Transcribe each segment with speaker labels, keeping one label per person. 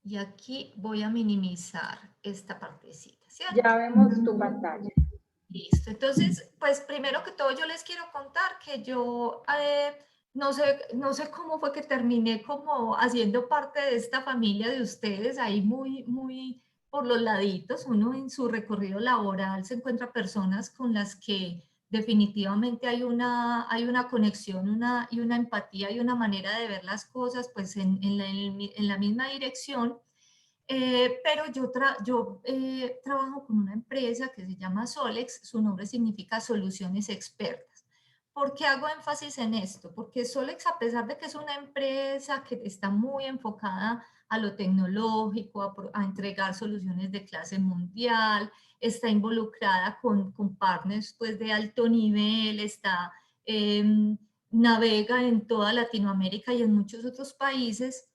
Speaker 1: Y aquí voy a minimizar esta partecita, ¿cierto?
Speaker 2: Ya vemos tu pantalla.
Speaker 1: Listo. Entonces, pues primero que todo yo les quiero contar que yo no sé cómo fue que terminé como haciendo parte de esta familia de ustedes, ahí muy por los laditos. Uno en su recorrido laboral se encuentra personas con las que definitivamente hay una conexión y una empatía y una manera de ver las cosas pues en la misma dirección. Pero yo trabajo con una empresa que se llama Solex, su nombre significa Soluciones Expertas. ¿Por qué hago énfasis en esto? Porque Solex, a pesar de que es una empresa que está muy enfocada a lo tecnológico, a entregar soluciones de clase mundial, está involucrada con partners pues, de alto nivel, navega en toda Latinoamérica y en muchos otros países.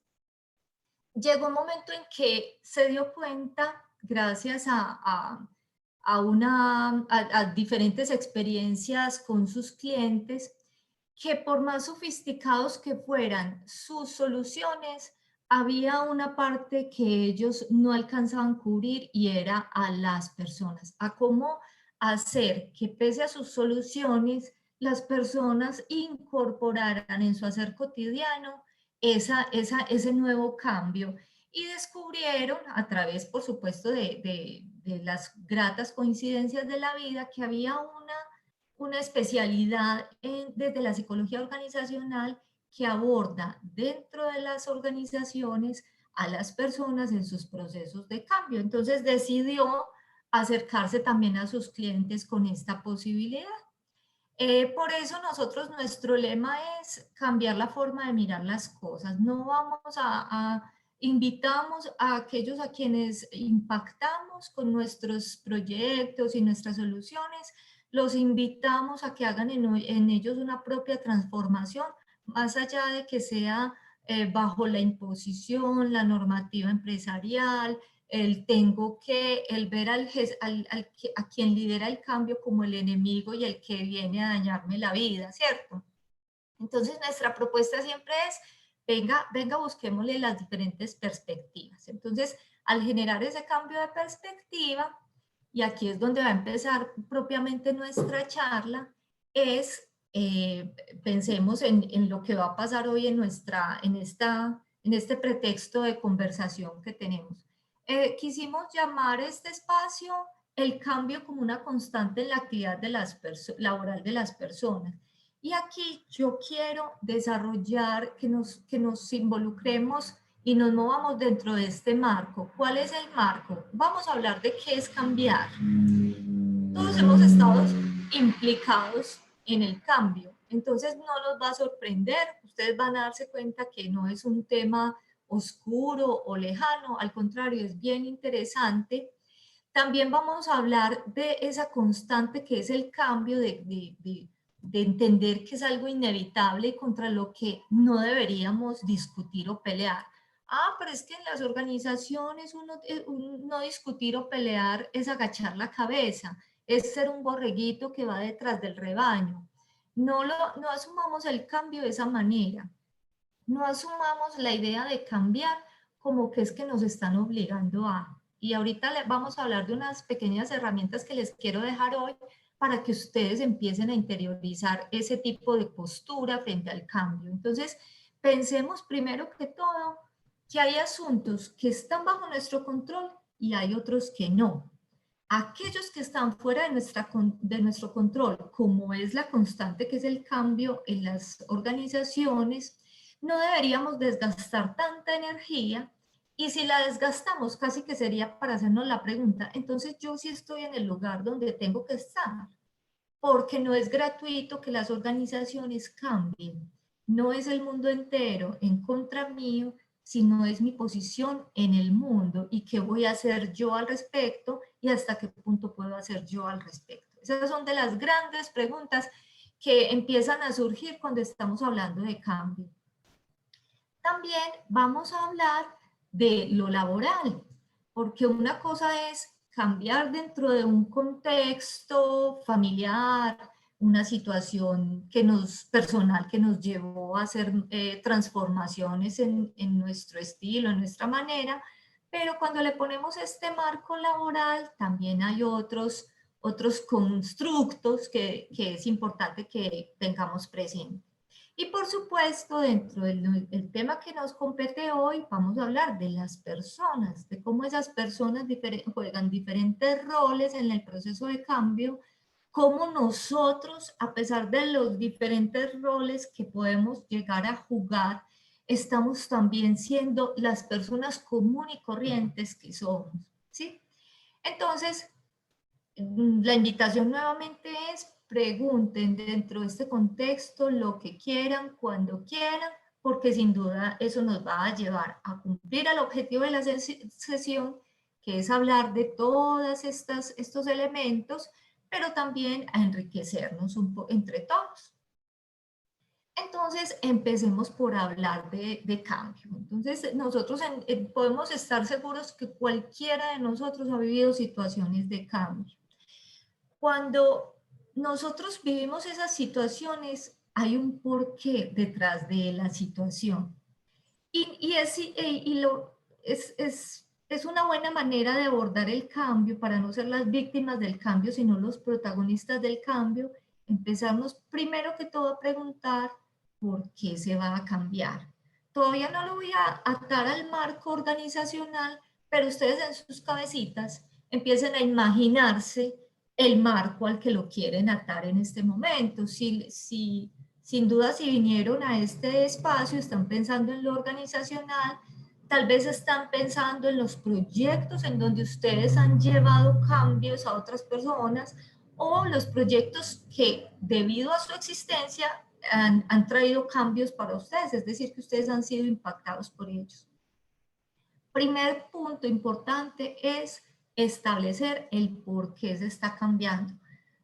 Speaker 1: Llegó un momento en que se dio cuenta, gracias a diferentes experiencias con sus clientes, que por más sofisticados que fueran sus soluciones, había una parte que ellos no alcanzaban a cubrir y era a las personas, a cómo hacer que pese a sus soluciones, las personas incorporaran en su hacer cotidiano ese nuevo cambio y descubrieron a través, por supuesto, de las gratas coincidencias de la vida que había una especialidad desde la psicología organizacional que aborda dentro de las organizaciones a las personas en sus procesos de cambio. Entonces decidió acercarse también a sus clientes con esta posibilidad. Por eso nuestro lema es cambiar la forma de mirar las cosas. No vamos invitamos a aquellos a quienes impactamos con nuestros proyectos y nuestras soluciones, los invitamos a que hagan en ellos una propia transformación, más allá de que sea bajo la imposición, la normativa empresarial, el tengo que, el ver a quien lidera el cambio como el enemigo y el que viene a dañarme la vida, ¿cierto? Entonces nuestra propuesta siempre es, venga, busquémosle las diferentes perspectivas. Entonces, al generar ese cambio de perspectiva, y aquí es donde va a empezar propiamente nuestra charla, es, pensemos en lo que va a pasar hoy en este pretexto de conversación que tenemos. Quisimos llamar este espacio el cambio como una constante en la actividad laboral de las personas. Y aquí yo quiero desarrollar, que nos involucremos y nos movamos dentro de este marco. ¿Cuál es el marco? Vamos a hablar de qué es cambiar. Todos hemos estado implicados en el cambio, entonces no nos va a sorprender, ustedes van a darse cuenta que no es un tema oscuro o lejano, al contrario, es bien interesante. También vamos a hablar de esa constante que es el cambio, de entender que es algo inevitable y contra lo que no deberíamos discutir o pelear. Pero es que en las organizaciones no discutir o pelear es agachar la cabeza, es ser un borreguito que va detrás del rebaño. No asumamos el cambio de esa manera, no asumamos la idea de cambiar como que es que nos están obligando a. Y ahorita vamos a hablar de unas pequeñas herramientas que les quiero dejar hoy para que ustedes empiecen a interiorizar ese tipo de postura frente al cambio. Entonces, pensemos primero que todo que hay asuntos que están bajo nuestro control y hay otros que no. Aquellos que están fuera de nuestro control, como es la constante que es el cambio en las organizaciones, no deberíamos desgastar tanta energía, y si la desgastamos casi que sería para hacernos la pregunta, entonces yo sí estoy en el lugar donde tengo que estar, porque no es gratuito que las organizaciones cambien, no es el mundo entero en contra mío, sino es mi posición en el mundo y qué voy a hacer yo al respecto y hasta qué punto puedo hacer yo al respecto. Esas son de las grandes preguntas que empiezan a surgir cuando estamos hablando de cambio. También vamos a hablar de lo laboral, porque una cosa es cambiar dentro de un contexto familiar, una situación personal que nos llevó a hacer transformaciones en nuestro estilo, en nuestra manera, Pero cuando le ponemos este marco laboral, también hay otros constructos que es importante que tengamos presente. Y por supuesto, dentro del tema que nos compete hoy, vamos a hablar de las personas, de cómo esas personas juegan diferentes roles en el proceso de cambio, cómo nosotros, a pesar de los diferentes roles que podemos llegar a jugar, estamos también siendo las personas comunes y corrientes que somos, ¿sí? Entonces, la invitación nuevamente es pregunten dentro de este contexto lo que quieran, cuando quieran, porque sin duda eso nos va a llevar a cumplir el objetivo de la sesión, que es hablar de todos estos elementos, pero también a enriquecernos entre todos. Entonces, empecemos por hablar de cambio. Entonces, nosotros podemos estar seguros que cualquiera de nosotros ha vivido situaciones de cambio. Cuando nosotros vivimos esas situaciones, hay un porqué detrás de la situación. Es una buena manera de abordar el cambio para no ser las víctimas del cambio, sino los protagonistas del cambio. Empezarnos primero que todo a preguntar por qué se va a cambiar. Todavía no lo voy a atar al marco organizacional, pero ustedes en sus cabecitas empiecen a imaginarse el marco al que lo quieren atar en este momento. Sin duda, si vinieron a este espacio, están pensando en lo organizacional, tal vez están pensando en los proyectos en donde ustedes han llevado cambios a otras personas o los proyectos que debido a su existencia han traído cambios para ustedes, es decir, que ustedes han sido impactados por ellos. Primer punto importante es establecer el por qué se está cambiando.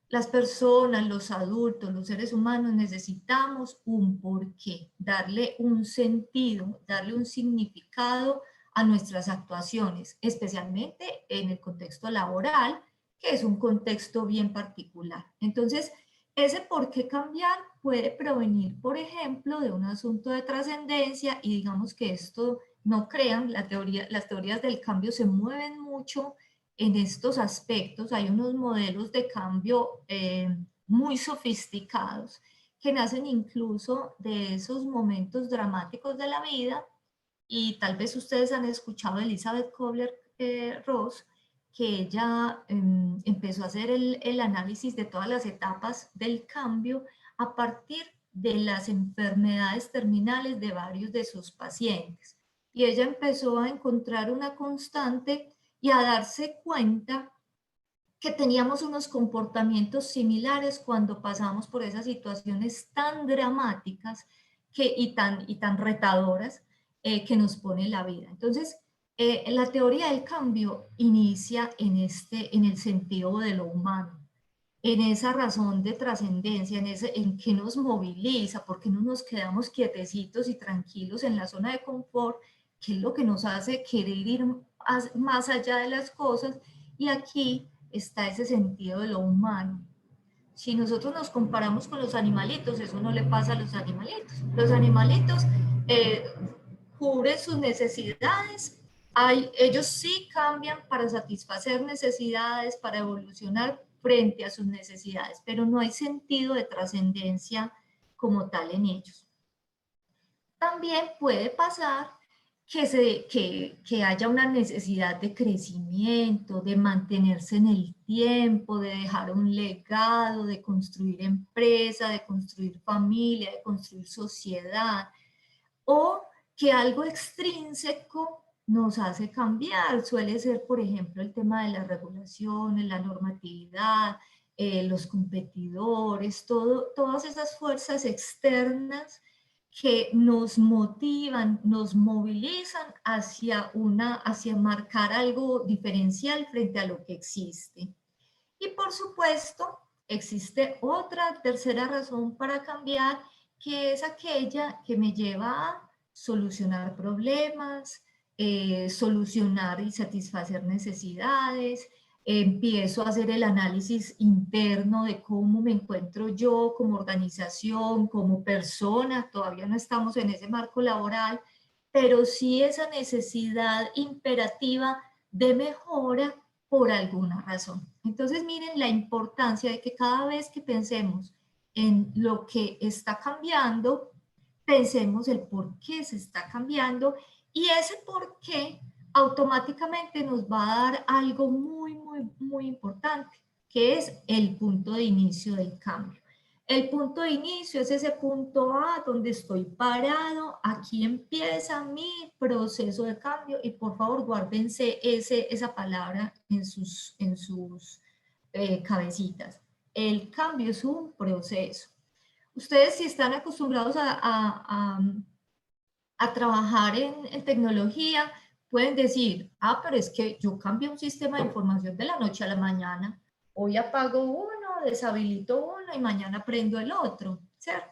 Speaker 1: Las personas, los adultos, los seres humanos necesitamos un porqué, darle un sentido, darle un significado a nuestras actuaciones, especialmente en el contexto laboral, que es un contexto bien particular. Entonces, ese por qué cambiar puede provenir, por ejemplo, de un asunto de trascendencia y digamos que esto, no crean, las teorías del cambio se mueven mucho en estos aspectos. Hay unos modelos de cambio muy sofisticados que nacen incluso de esos momentos dramáticos de la vida y tal vez ustedes han escuchado a Elizabeth Kubler-Ross, que ella empezó a hacer el análisis de todas las etapas del cambio a partir de las enfermedades terminales de varios de sus pacientes. Y ella empezó a encontrar una constante y a darse cuenta que teníamos unos comportamientos similares cuando pasamos por esas situaciones tan dramáticas y tan retadoras que nos pone la vida. Entonces, la teoría del cambio inicia en el sentido de lo humano, en esa razón de trascendencia, en qué nos moviliza, por qué no nos quedamos quietecitos y tranquilos en la zona de confort, qué es lo que nos hace querer ir más allá de las cosas. Y aquí está ese sentido de lo humano. Si nosotros nos comparamos con los animalitos, eso no le pasa a los animalitos. Los animalitos cubren sus necesidades, ellos sí cambian para satisfacer necesidades, para evolucionar frente a sus necesidades, pero no hay sentido de trascendencia como tal en ellos. También puede pasar que haya una necesidad de crecimiento, de mantenerse en el tiempo, de dejar un legado, de construir empresa, de construir familia, de construir sociedad, o que algo extrínseco nos hace cambiar. Suele ser, por ejemplo, el tema de las regulaciones, la normatividad, los competidores, todas esas fuerzas externas que nos motivan, nos movilizan hacia marcar algo diferencial frente a lo que existe. Y por supuesto, existe otra tercera razón para cambiar, que es aquella que me lleva a solucionar problemas, solucionar y satisfacer necesidades. Empiezo a hacer el análisis interno de cómo me encuentro yo como organización, como persona. Todavía no estamos en ese marco laboral, pero sí esa necesidad imperativa de mejora por alguna razón. Entonces miren la importancia de que cada vez que pensemos en lo que está cambiando, pensemos el por qué se está cambiando, y ese por qué automáticamente nos va a dar algo muy importante, que es el punto de inicio del cambio. El punto de inicio es ese punto A donde estoy parado, aquí empieza mi proceso de cambio, y por favor guárdense esa palabra en sus cabecitas. El cambio es un proceso. Ustedes, si están acostumbrados a trabajar en tecnología, pueden decir, ah, pero es que yo cambio un sistema de información de la noche a la mañana. Hoy apago uno, deshabilito uno y mañana prendo el otro, ¿cierto?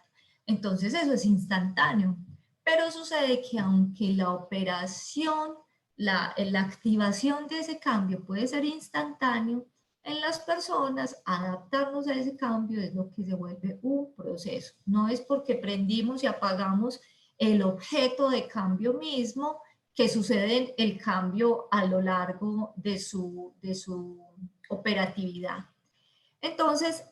Speaker 1: Entonces eso es instantáneo. Pero sucede que aunque la operación, la activación de ese cambio puede ser instantáneo, en las personas adaptarnos a ese cambio es lo que se vuelve un proceso. No es porque prendimos y apagamos el objeto de cambio mismo que sucede el cambio a lo largo de su operatividad. Entonces,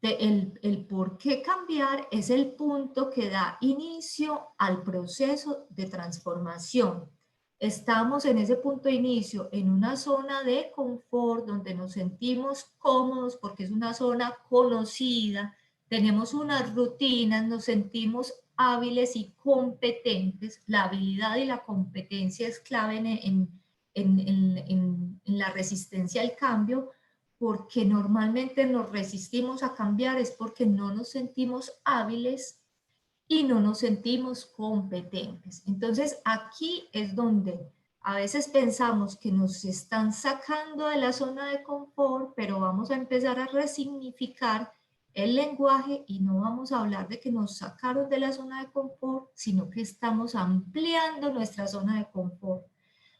Speaker 1: el por qué cambiar es el punto que da inicio al proceso de transformación. Estamos en ese punto de inicio, en una zona de confort donde nos sentimos cómodos porque es una zona conocida, tenemos unas rutinas, nos sentimos hábiles y competentes. La habilidad y la competencia es clave en la resistencia al cambio, porque normalmente nos resistimos a cambiar es porque no nos sentimos hábiles y no nos sentimos competentes. Entonces aquí es donde a veces pensamos que nos están sacando de la zona de confort, pero vamos a empezar a resignificar el lenguaje y no vamos a hablar de que nos sacaron de la zona de confort, sino que estamos ampliando nuestra zona de confort.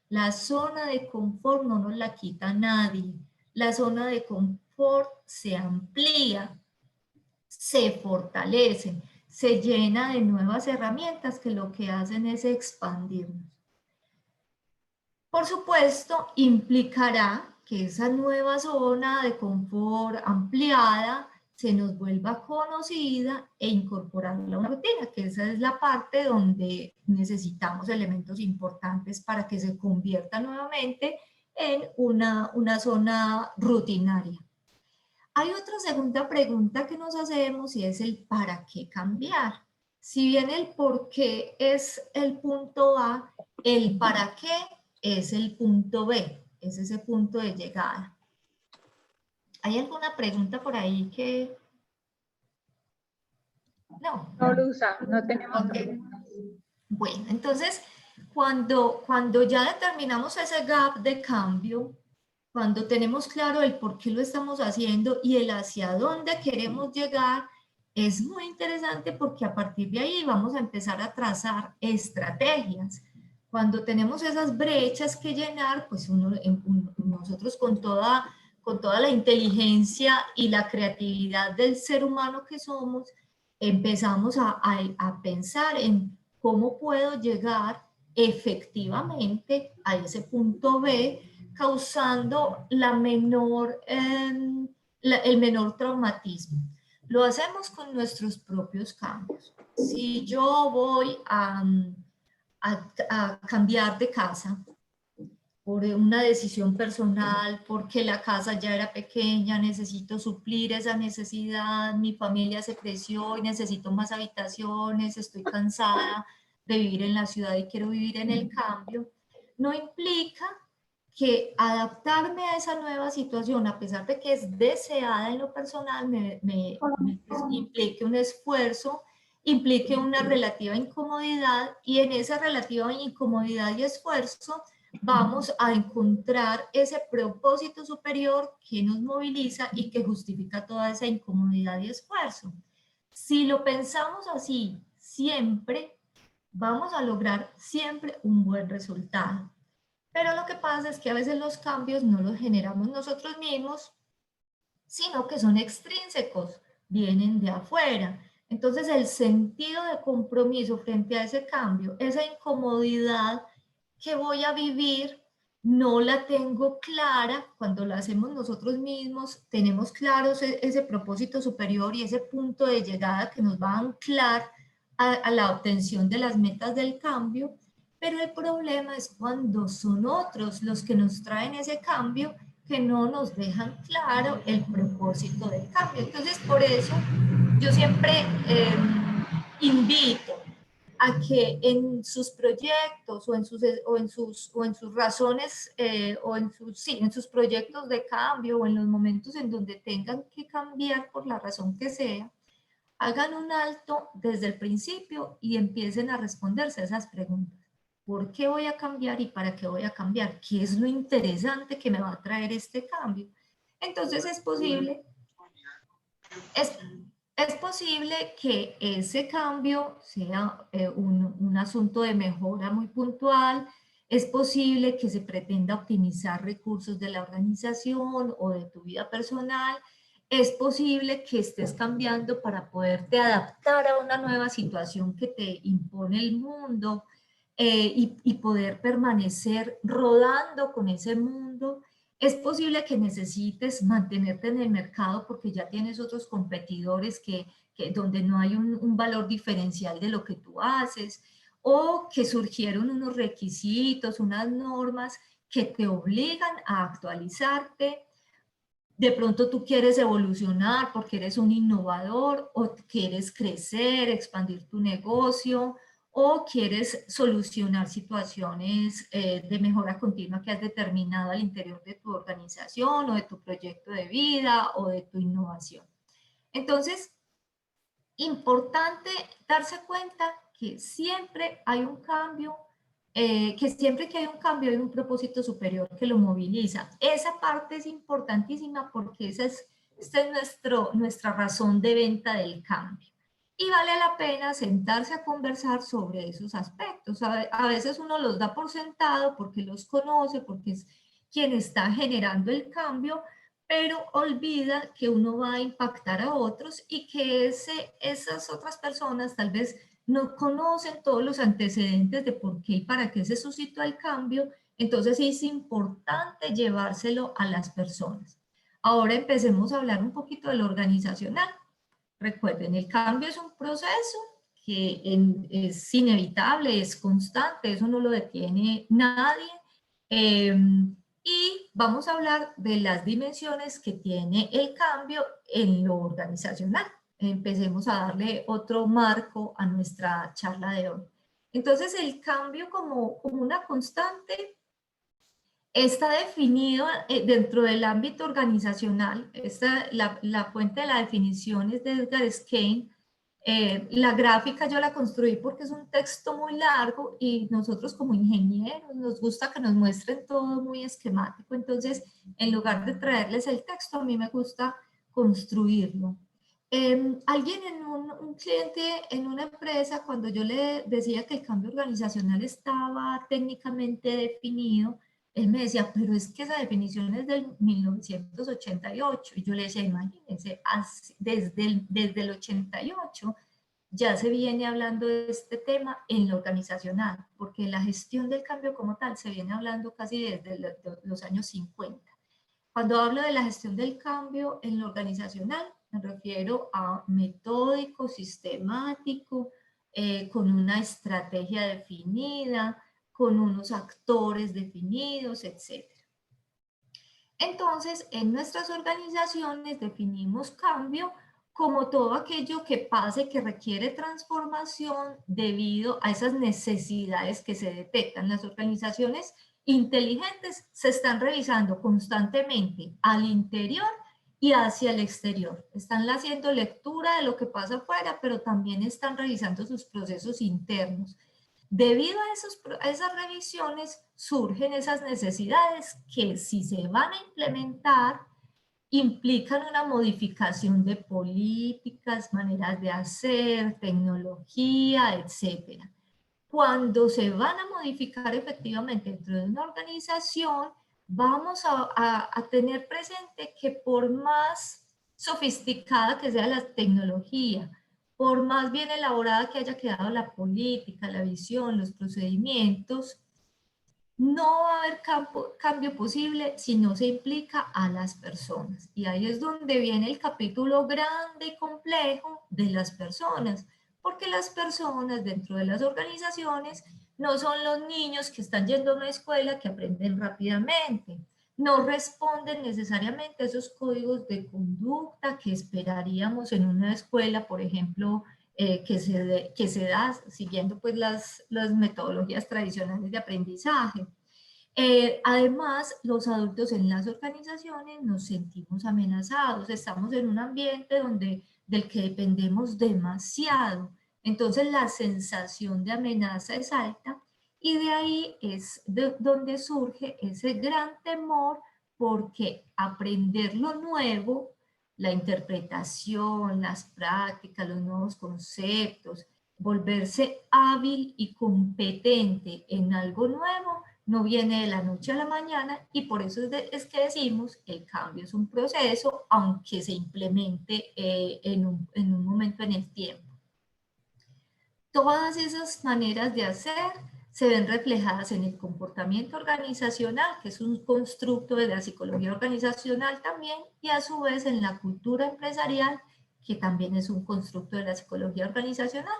Speaker 1: La zona de confort no nos la quita nadie. La zona de confort se amplía, se fortalece, se llena de nuevas herramientas que lo que hacen es expandirnos. Por supuesto, implicará que esa nueva zona de confort ampliada se nos vuelva conocida e incorporarla a una rutina, que esa es la parte donde necesitamos elementos importantes para que se convierta nuevamente en una zona rutinaria. Hay otra segunda pregunta que nos hacemos y es el ¿para qué cambiar? Si bien el por qué es el punto A, el para qué es el punto B, es ese punto de llegada. ¿Hay alguna pregunta por ahí que...? No.
Speaker 2: No, Luza, no tenemos
Speaker 1: Okay. Bueno, entonces, cuando ya determinamos ese gap de cambio, cuando tenemos claro el por qué lo estamos haciendo y el hacia dónde queremos llegar, es muy interesante porque a partir de ahí vamos a empezar a trazar estrategias. Cuando tenemos esas brechas que llenar, pues nosotros con toda la inteligencia y la creatividad del ser humano que somos, empezamos a pensar en cómo puedo llegar efectivamente a ese punto B, causando el menor traumatismo. Lo hacemos con nuestros propios cambios. Si yo voy a cambiar de casa por una decisión personal, porque la casa ya era pequeña, necesito suplir esa necesidad, mi familia se creció y necesito más habitaciones, estoy cansada de vivir en la ciudad y quiero vivir en el cambio, no implica que adaptarme a esa nueva situación, a pesar de que es deseada en lo personal, implique un esfuerzo, implique una relativa incomodidad, y en esa relativa incomodidad y esfuerzo vamos a encontrar ese propósito superior que nos moviliza y que justifica toda esa incomodidad y esfuerzo. Si lo pensamos así siempre, vamos a lograr siempre un buen resultado. Pero lo que pasa es que a veces los cambios no los generamos nosotros mismos, sino que son extrínsecos, vienen de afuera. Entonces el sentido de compromiso frente a ese cambio, esa incomodidad que voy a vivir, no la tengo clara. Cuando la hacemos nosotros mismos, tenemos claro ese propósito superior y ese punto de llegada que nos va a anclar a la obtención de las metas del cambio, pero el problema es cuando son otros los que nos traen ese cambio, que no nos dejan claro el propósito del cambio. Entonces, por eso yo siempre invito a que en sus proyectos o en sus razones sí, en sus proyectos de cambio o en los momentos en donde tengan que cambiar por la razón que sea, hagan un alto desde el principio y empiecen a responderse a esas preguntas. ¿Por qué voy a cambiar y para qué voy a cambiar? ¿Qué es lo interesante que me va a traer este cambio? Entonces es, es posible que ese cambio sea un asunto de mejora muy puntual, es posible que se pretenda optimizar recursos de la organización o de tu vida personal, es posible que estés cambiando para poderte adaptar a una nueva situación que te impone el mundo y poder permanecer rodando con ese mundo. Es posible que necesites mantenerte en el mercado porque ya tienes otros competidores donde no hay un valor diferencial de lo que tú haces, o que surgieron unos requisitos, unas normas que te obligan a actualizarte. De pronto tú quieres evolucionar porque eres un innovador o quieres crecer, expandir tu negocio o quieres solucionar situaciones de mejora continua que has determinado al interior de tu organización o de tu proyecto de vida o de tu innovación. Entonces, importante darse cuenta que siempre hay un cambio, que siempre que hay un cambio hay un propósito superior que lo moviliza. Esa parte es importantísima porque esta es nuestra razón de venta del cambio. Y vale la pena sentarse a conversar sobre esos aspectos. A veces uno los da por sentado porque los conoce, porque es quien está generando el cambio, pero olvida que uno va a impactar a otros y que esas otras personas tal vez no conocen todos los antecedentes de por qué y para qué se suscitó el cambio. Entonces es importante llevárselo a las personas. Ahora empecemos a hablar un poquito de lo organizacional. Recuerden, el cambio es un proceso que es inevitable, es constante, eso no lo detiene nadie. Y vamos a hablar de las dimensiones que tiene el cambio en lo organizacional. Empecemos a darle otro marco a nuestra charla de hoy. Entonces, el cambio como una constante está definido dentro del ámbito organizacional. La fuente de la definición es de Edgar Schein. La gráfica yo la construí porque es un texto muy largo y nosotros como ingenieros nos gusta que nos muestren todo muy esquemático. Entonces, en lugar de traerles el texto, a mí me gusta construirlo. Alguien un cliente en una empresa, cuando yo le decía que el cambio organizacional estaba técnicamente definido, él me decía, pero es que esa definición es del 1988. Y yo le decía, imagínense, desde el 88 ya se viene hablando de este tema en lo organizacional, porque la gestión del cambio como tal se viene hablando casi desde los años 50. Cuando hablo de la gestión del cambio en lo organizacional, me refiero a metódico, sistemático, con una estrategia definida, con unos actores definidos, etc. Entonces, en nuestras organizaciones definimos cambio como todo aquello que pase que requiere transformación debido a esas necesidades que se detectan. Las organizaciones inteligentes se están revisando constantemente al interior y hacia el exterior. Están haciendo lectura de lo que pasa afuera, pero también están revisando sus procesos internos. Debido a esas revisiones surgen esas necesidades que, si se van a implementar, implican una modificación de políticas, maneras de hacer, tecnología, etcétera. Cuando se van a modificar efectivamente dentro de una organización, vamos a tener presente que por más sofisticada que sea la tecnología, por más bien elaborada que haya quedado la política, la visión, los procedimientos, no va a haber cambio posible si no se implica a las personas. Y ahí es donde viene el capítulo grande y complejo de las personas, porque las personas dentro de las organizaciones no son los niños que están yendo a una escuela que aprenden rápidamente, no responden necesariamente a esos códigos de conducta que esperaríamos en una escuela, por ejemplo, que se da siguiendo pues las metodologías tradicionales de aprendizaje. Además, los adultos en las organizaciones nos sentimos amenazados, estamos en un ambiente del que dependemos demasiado, entonces la sensación de amenaza es alta y de ahí es donde surge ese gran temor porque aprender lo nuevo, la interpretación, las prácticas, los nuevos conceptos, volverse hábil y competente en algo nuevo, no viene de la noche a la mañana y por eso es que decimos el cambio es un proceso, aunque se implemente en un momento en el tiempo. Todas esas maneras de hacer se ven reflejadas en el comportamiento organizacional, que es un constructo de la psicología organizacional también, y a su vez en la cultura empresarial, que también es un constructo de la psicología organizacional.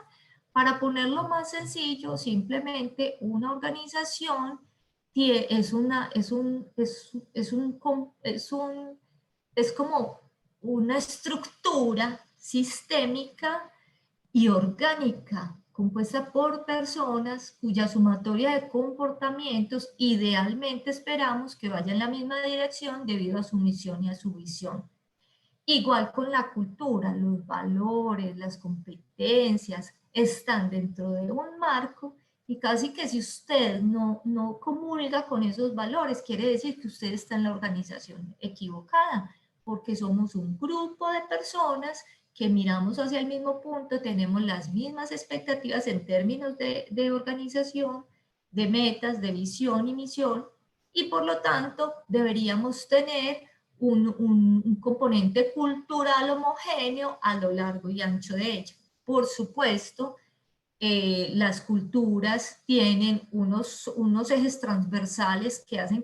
Speaker 1: Para ponerlo más sencillo, simplemente una organización es como una estructura sistémica y orgánica, compuesta por personas cuya sumatoria de comportamientos idealmente esperamos que vaya en la misma dirección debido a su misión y a su visión. Igual con la cultura, los valores, las competencias están dentro de un marco y casi que si usted no comulga con esos valores, quiere decir que usted está en la organización equivocada, porque somos un grupo de personas que miramos hacia el mismo punto, tenemos las mismas expectativas en términos de organización, de metas, de visión y misión, y por lo tanto deberíamos tener un componente cultural homogéneo a lo largo y ancho de ella. Por supuesto, las culturas tienen unos ejes transversales que hacen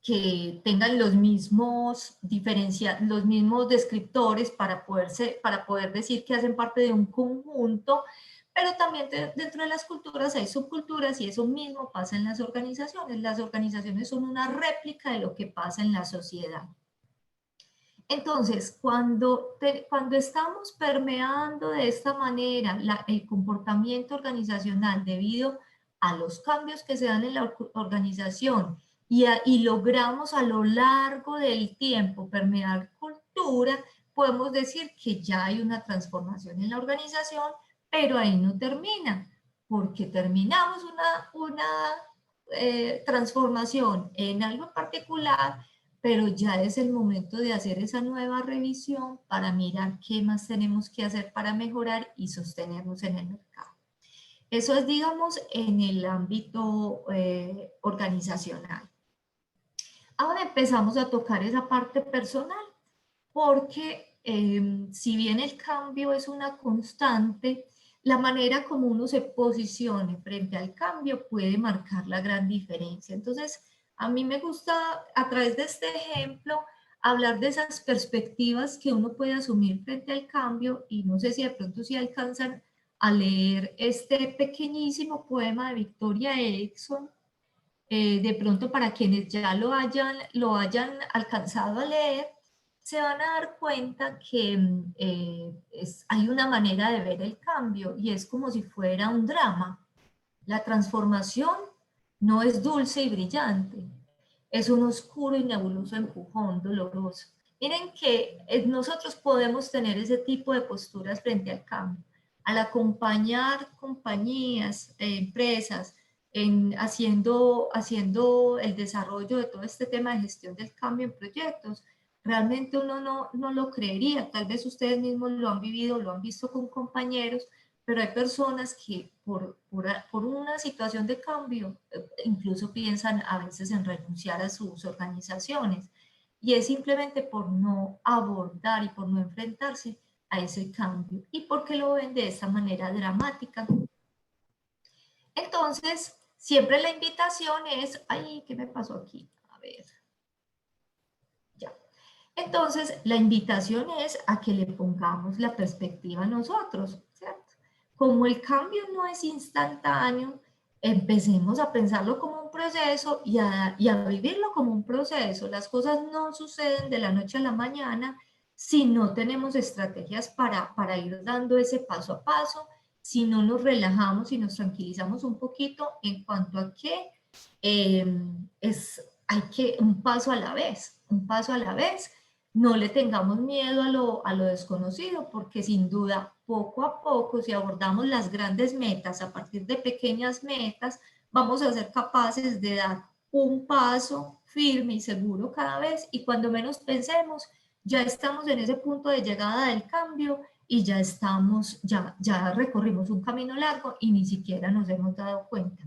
Speaker 1: que tengan los mismos descriptores para poder decir que hacen parte de un conjunto, pero también dentro de las culturas hay subculturas y eso mismo pasa en las organizaciones. Las organizaciones son una réplica de lo que pasa en la sociedad. Entonces, cuando estamos permeando de esta manera el comportamiento organizacional debido a los cambios que se dan en la organización y logramos a lo largo del tiempo permear cultura, podemos decir que ya hay una transformación en la organización, pero ahí no termina, porque terminamos una transformación en algo particular, pero ya es el momento de hacer esa nueva revisión para mirar qué más tenemos que hacer para mejorar y sostenernos en el mercado. Eso es, digamos, en el ámbito organizacional. Ahora empezamos a tocar esa parte personal, porque si bien el cambio es una constante, la manera como uno se posicione frente al cambio puede marcar la gran diferencia. Entonces, a mí me gusta, a través de este ejemplo, hablar de esas perspectivas que uno puede asumir frente al cambio y no sé si de pronto si alcanzan a leer este pequeñísimo poema de Victoria Erickson, de pronto para quienes ya lo hayan alcanzado a leer, se van a dar cuenta que hay una manera de ver el cambio y es como si fuera un drama. La transformación no es dulce y brillante, es un oscuro y nebuloso empujón doloroso. Miren que nosotros podemos tener ese tipo de posturas frente al cambio. Al acompañar compañías, empresas, haciendo el desarrollo de todo este tema de gestión del cambio en proyectos, realmente uno no lo creería. Tal vez ustedes mismos lo han vivido, lo han visto con compañeros, pero hay personas que por una situación de cambio incluso piensan a veces en renunciar a sus organizaciones y es simplemente por no abordar y por no enfrentarse a ese cambio y por qué lo ven de esta manera dramática. Entonces, siempre la invitación es, ay, ¿qué me pasó aquí? A ver, ya. Entonces, la invitación es a que le pongamos la perspectiva a nosotros, ¿cierto? Como el cambio no es instantáneo, empecemos a pensarlo como un proceso y a vivirlo como un proceso. Las cosas no suceden de la noche a la mañana si no tenemos estrategias para ir dando ese paso a paso, si no nos relajamos y nos tranquilizamos un poquito en cuanto a que hay que un paso a la vez, un paso a la vez. No le tengamos miedo a lo desconocido, porque sin duda, poco a poco, si abordamos las grandes metas a partir de pequeñas metas, vamos a ser capaces de dar un paso firme y seguro cada vez, y cuando menos pensemos, ya estamos en ese punto de llegada del cambio y ya estamos, ya recorrimos un camino largo y ni siquiera nos hemos dado cuenta.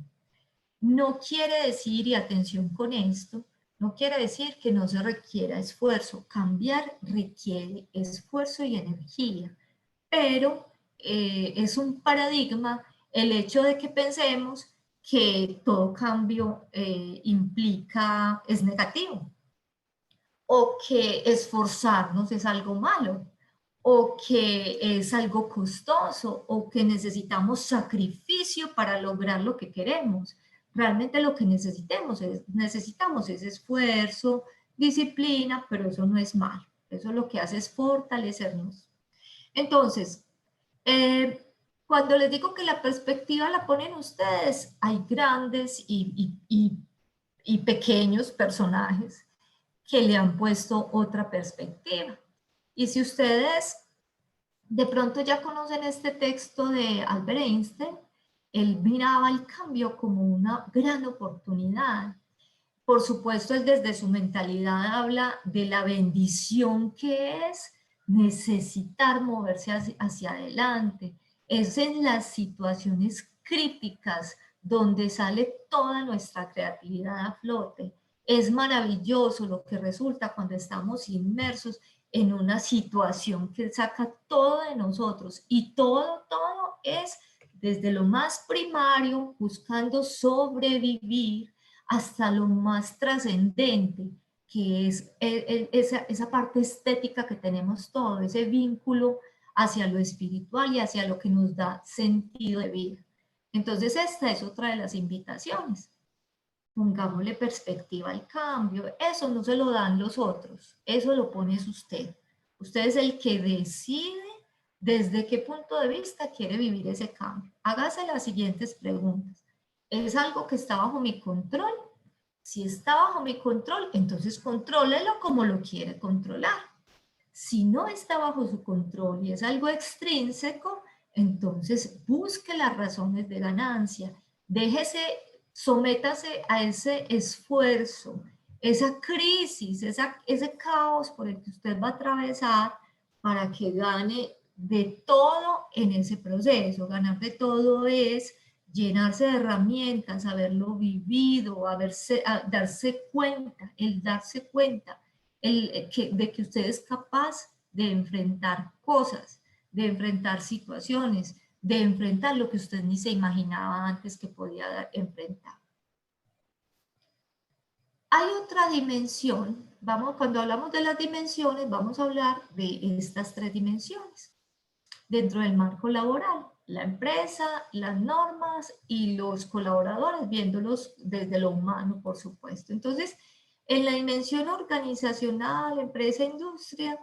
Speaker 1: No quiere decir, y atención con esto, no quiere decir que no se requiera esfuerzo. Cambiar requiere esfuerzo y energía, pero es un paradigma el hecho de que pensemos que todo cambio implica, es negativo, o que esforzarnos es algo malo, o que es algo costoso, o que necesitamos sacrificio para lograr lo que queremos. Realmente lo que necesitamos es esfuerzo, disciplina, pero eso no es malo. Eso lo que hace es fortalecernos. Entonces, eh, cuando les digo que la perspectiva la ponen ustedes, hay grandes y pequeños personajes que le han puesto otra perspectiva. Y si ustedes de pronto ya conocen este texto de Albert Einstein, él miraba el cambio como una gran oportunidad. Por supuesto, él desde su mentalidad habla de la bendición que es necesitar moverse hacia adelante. Es en las situaciones críticas donde sale toda nuestra creatividad a flote. Es maravilloso lo que resulta cuando estamos inmersos en una situación que saca todo de nosotros y todo es desde lo más primario, buscando sobrevivir, hasta lo más trascendente, que es esa parte estética que tenemos todo, ese vínculo hacia lo espiritual y hacia lo que nos da sentido de vida. Entonces esta es otra de las invitaciones. Pongámosle perspectiva al cambio. Eso no se lo dan los otros, eso lo pone usted. Usted es el que decide desde qué punto de vista quiere vivir ese cambio. Hágase las siguientes preguntas. ¿Es algo que está bajo mi control? Si está bajo mi control, entonces contrólelo como lo quiere controlar. Si no está bajo su control y es algo extrínseco, entonces busque las razones de ganancia. Déjese, sométase a ese esfuerzo, esa crisis, ese caos por el que usted va a atravesar para que gane de todo en ese proceso. Ganar de todo es llenarse de herramientas, haberlo vivido, darse cuenta, el darse cuenta de que usted es capaz de enfrentar cosas, de enfrentar situaciones, de enfrentar lo que usted ni se imaginaba antes que podía enfrentar. Hay otra dimensión, cuando hablamos de las dimensiones, vamos a hablar de estas tres dimensiones dentro del marco laboral: la empresa, las normas y los colaboradores, viéndolos desde lo humano, por supuesto. Entonces, en la dimensión organizacional, empresa, industria,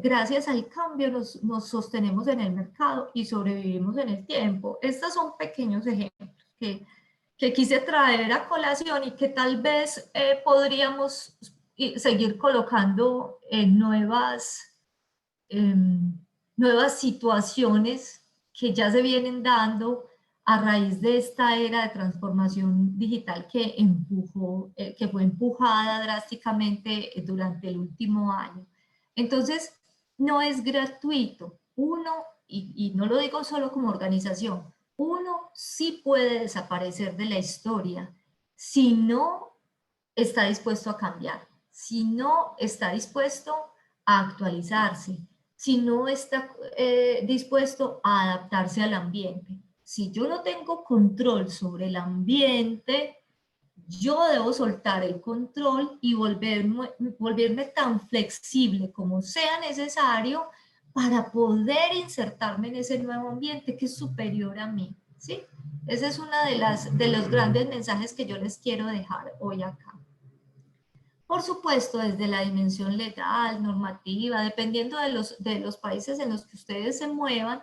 Speaker 1: gracias al cambio nos sostenemos en el mercado y sobrevivimos en el tiempo. Estos son pequeños ejemplos que quise traer a colación y que tal vez podríamos seguir colocando en nuevas situaciones que ya se vienen dando a raíz de esta era de transformación digital que fue empujada drásticamente durante el último año. Entonces, no es gratuito. Y no lo digo solo como organización, uno sí puede desaparecer de la historia si no está dispuesto a cambiar, si no está dispuesto a actualizarse, si no está dispuesto a adaptarse al ambiente. Si yo no tengo control sobre el ambiente, yo debo soltar el control y volverme tan flexible como sea necesario para poder insertarme en ese nuevo ambiente que es superior a mí, ¿sí? Ese es uno de los grandes mensajes que yo les quiero dejar hoy acá. Por supuesto, desde la dimensión legal, normativa, dependiendo de los países en los que ustedes se muevan,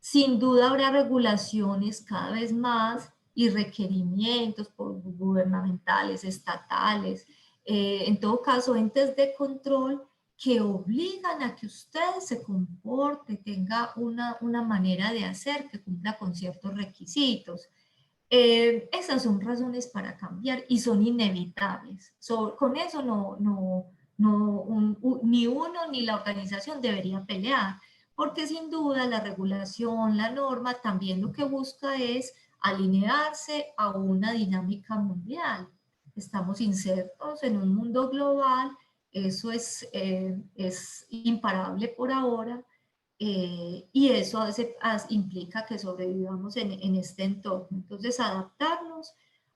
Speaker 1: sin duda habrá regulaciones cada vez más y requerimientos gubernamentales, estatales, en todo caso entes de control que obligan a que usted se comporte, tenga una manera de hacer que cumpla con ciertos requisitos. Esas son razones para cambiar y son inevitables. Con eso ni uno ni la organización debería pelear, porque sin duda la regulación, la norma, también lo que busca es alinearse a una dinámica mundial. Estamos insertos en un mundo global, eso es imparable por ahora, y eso implica que sobrevivamos en este entorno. Entonces, adaptarnos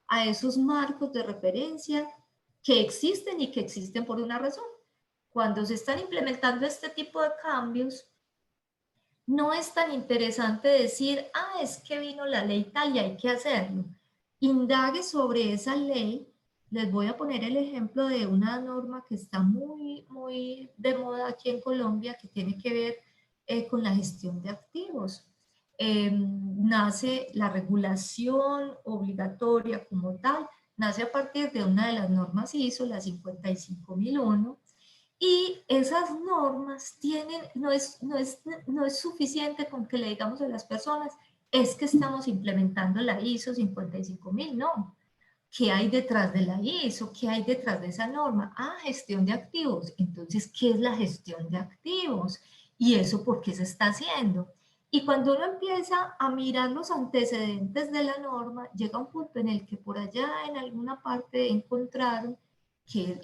Speaker 1: a esos marcos de referencia que existen y que existen por una razón. Cuando se están implementando este tipo de cambios, no es tan interesante decir, es que vino la ley tal y hay que hacerlo. Indague sobre esa ley. Les voy a poner el ejemplo de una norma que está muy de moda aquí en Colombia, que tiene que ver con la gestión de activos. Nace la regulación obligatoria como tal, nace a partir de una de las normas ISO, la 55001, y esas normas tienen, no es suficiente con que le digamos a las personas, es que estamos implementando la ISO 55000, no. ¿Qué hay detrás de la ISO? ¿Qué hay detrás de esa norma? Gestión de activos. Entonces, ¿qué es la gestión de activos? ¿Y eso por qué se está haciendo? Y cuando uno empieza a mirar los antecedentes de la norma, llega un punto en el que por allá en alguna parte encontraron que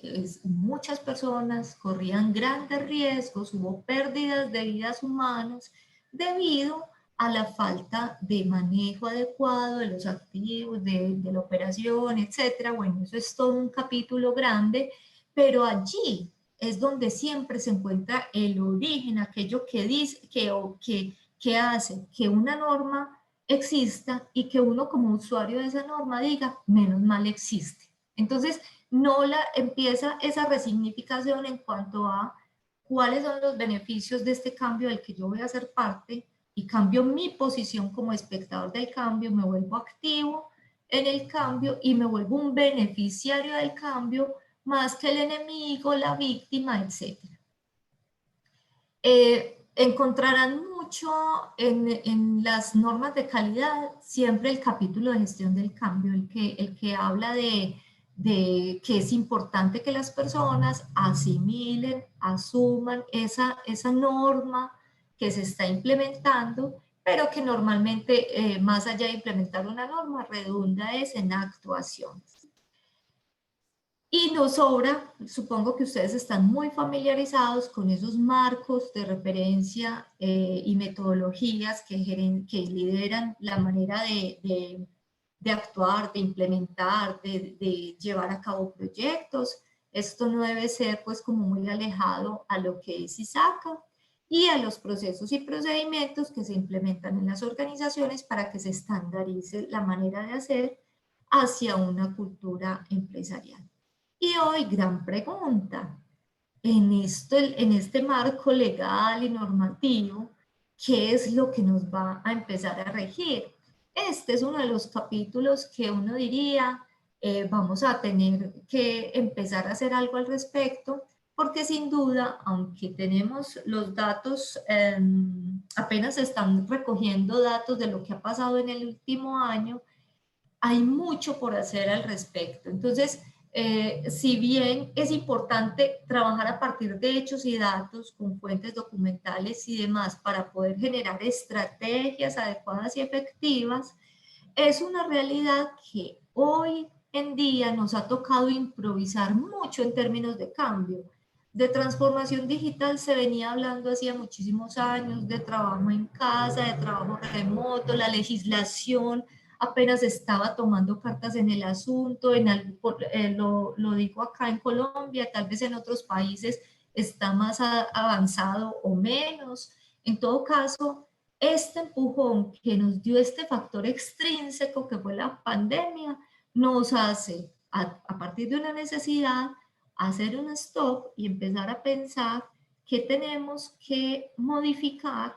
Speaker 1: muchas personas corrían grandes riesgos, hubo pérdidas de vidas humanas debido a la falta de manejo adecuado de los activos, de la operación, etcétera. Bueno, eso es todo un capítulo grande, pero allí es donde siempre se encuentra el origen, aquello que dice, que hace que una norma exista y que uno como usuario de esa norma diga, menos mal existe. Entonces, no la empieza esa resignificación en cuanto a cuáles son los beneficios de este cambio del que yo voy a ser parte, y cambio mi posición como espectador del cambio, me vuelvo activo en el cambio y me vuelvo un beneficiario del cambio más que el enemigo, la víctima, etc. Encontrarán mucho en las normas de calidad siempre el capítulo de gestión del cambio, el que habla de que es importante que las personas asimilen, asuman esa norma que se está implementando, pero que normalmente, más allá de implementar una norma, redunda es en actuaciones. Y nos sobra, supongo que ustedes están muy familiarizados con esos marcos de referencia y metodologías que lideran la manera de actuar, de implementar, de llevar a cabo proyectos. Esto no debe ser pues como muy alejado a lo que es ISACA y a los procesos y procedimientos que se implementan en las organizaciones para que se estandarice la manera de hacer hacia una cultura empresarial. Y hoy, gran pregunta, en este marco legal y normativo, ¿qué es lo que nos va a empezar a regir? Este es uno de los capítulos que uno diría, vamos a tener que empezar a hacer algo al respecto, porque sin duda, aunque tenemos los datos, apenas están recogiendo datos de lo que ha pasado en el último año, hay mucho por hacer al respecto. Entonces, si bien es importante trabajar a partir de hechos y datos con fuentes documentales y demás para poder generar estrategias adecuadas y efectivas, es una realidad que hoy en día nos ha tocado improvisar mucho en términos de cambio. De transformación digital se venía hablando hacía muchísimos años, de trabajo en casa, de trabajo remoto, la legislación apenas estaba tomando cartas en el asunto, lo digo acá en Colombia, tal vez en otros países está más avanzado o menos. En todo caso, este empujón que nos dio este factor extrínseco que fue la pandemia, nos hace, a partir de una necesidad, hacer un stop y empezar a pensar qué tenemos que modificar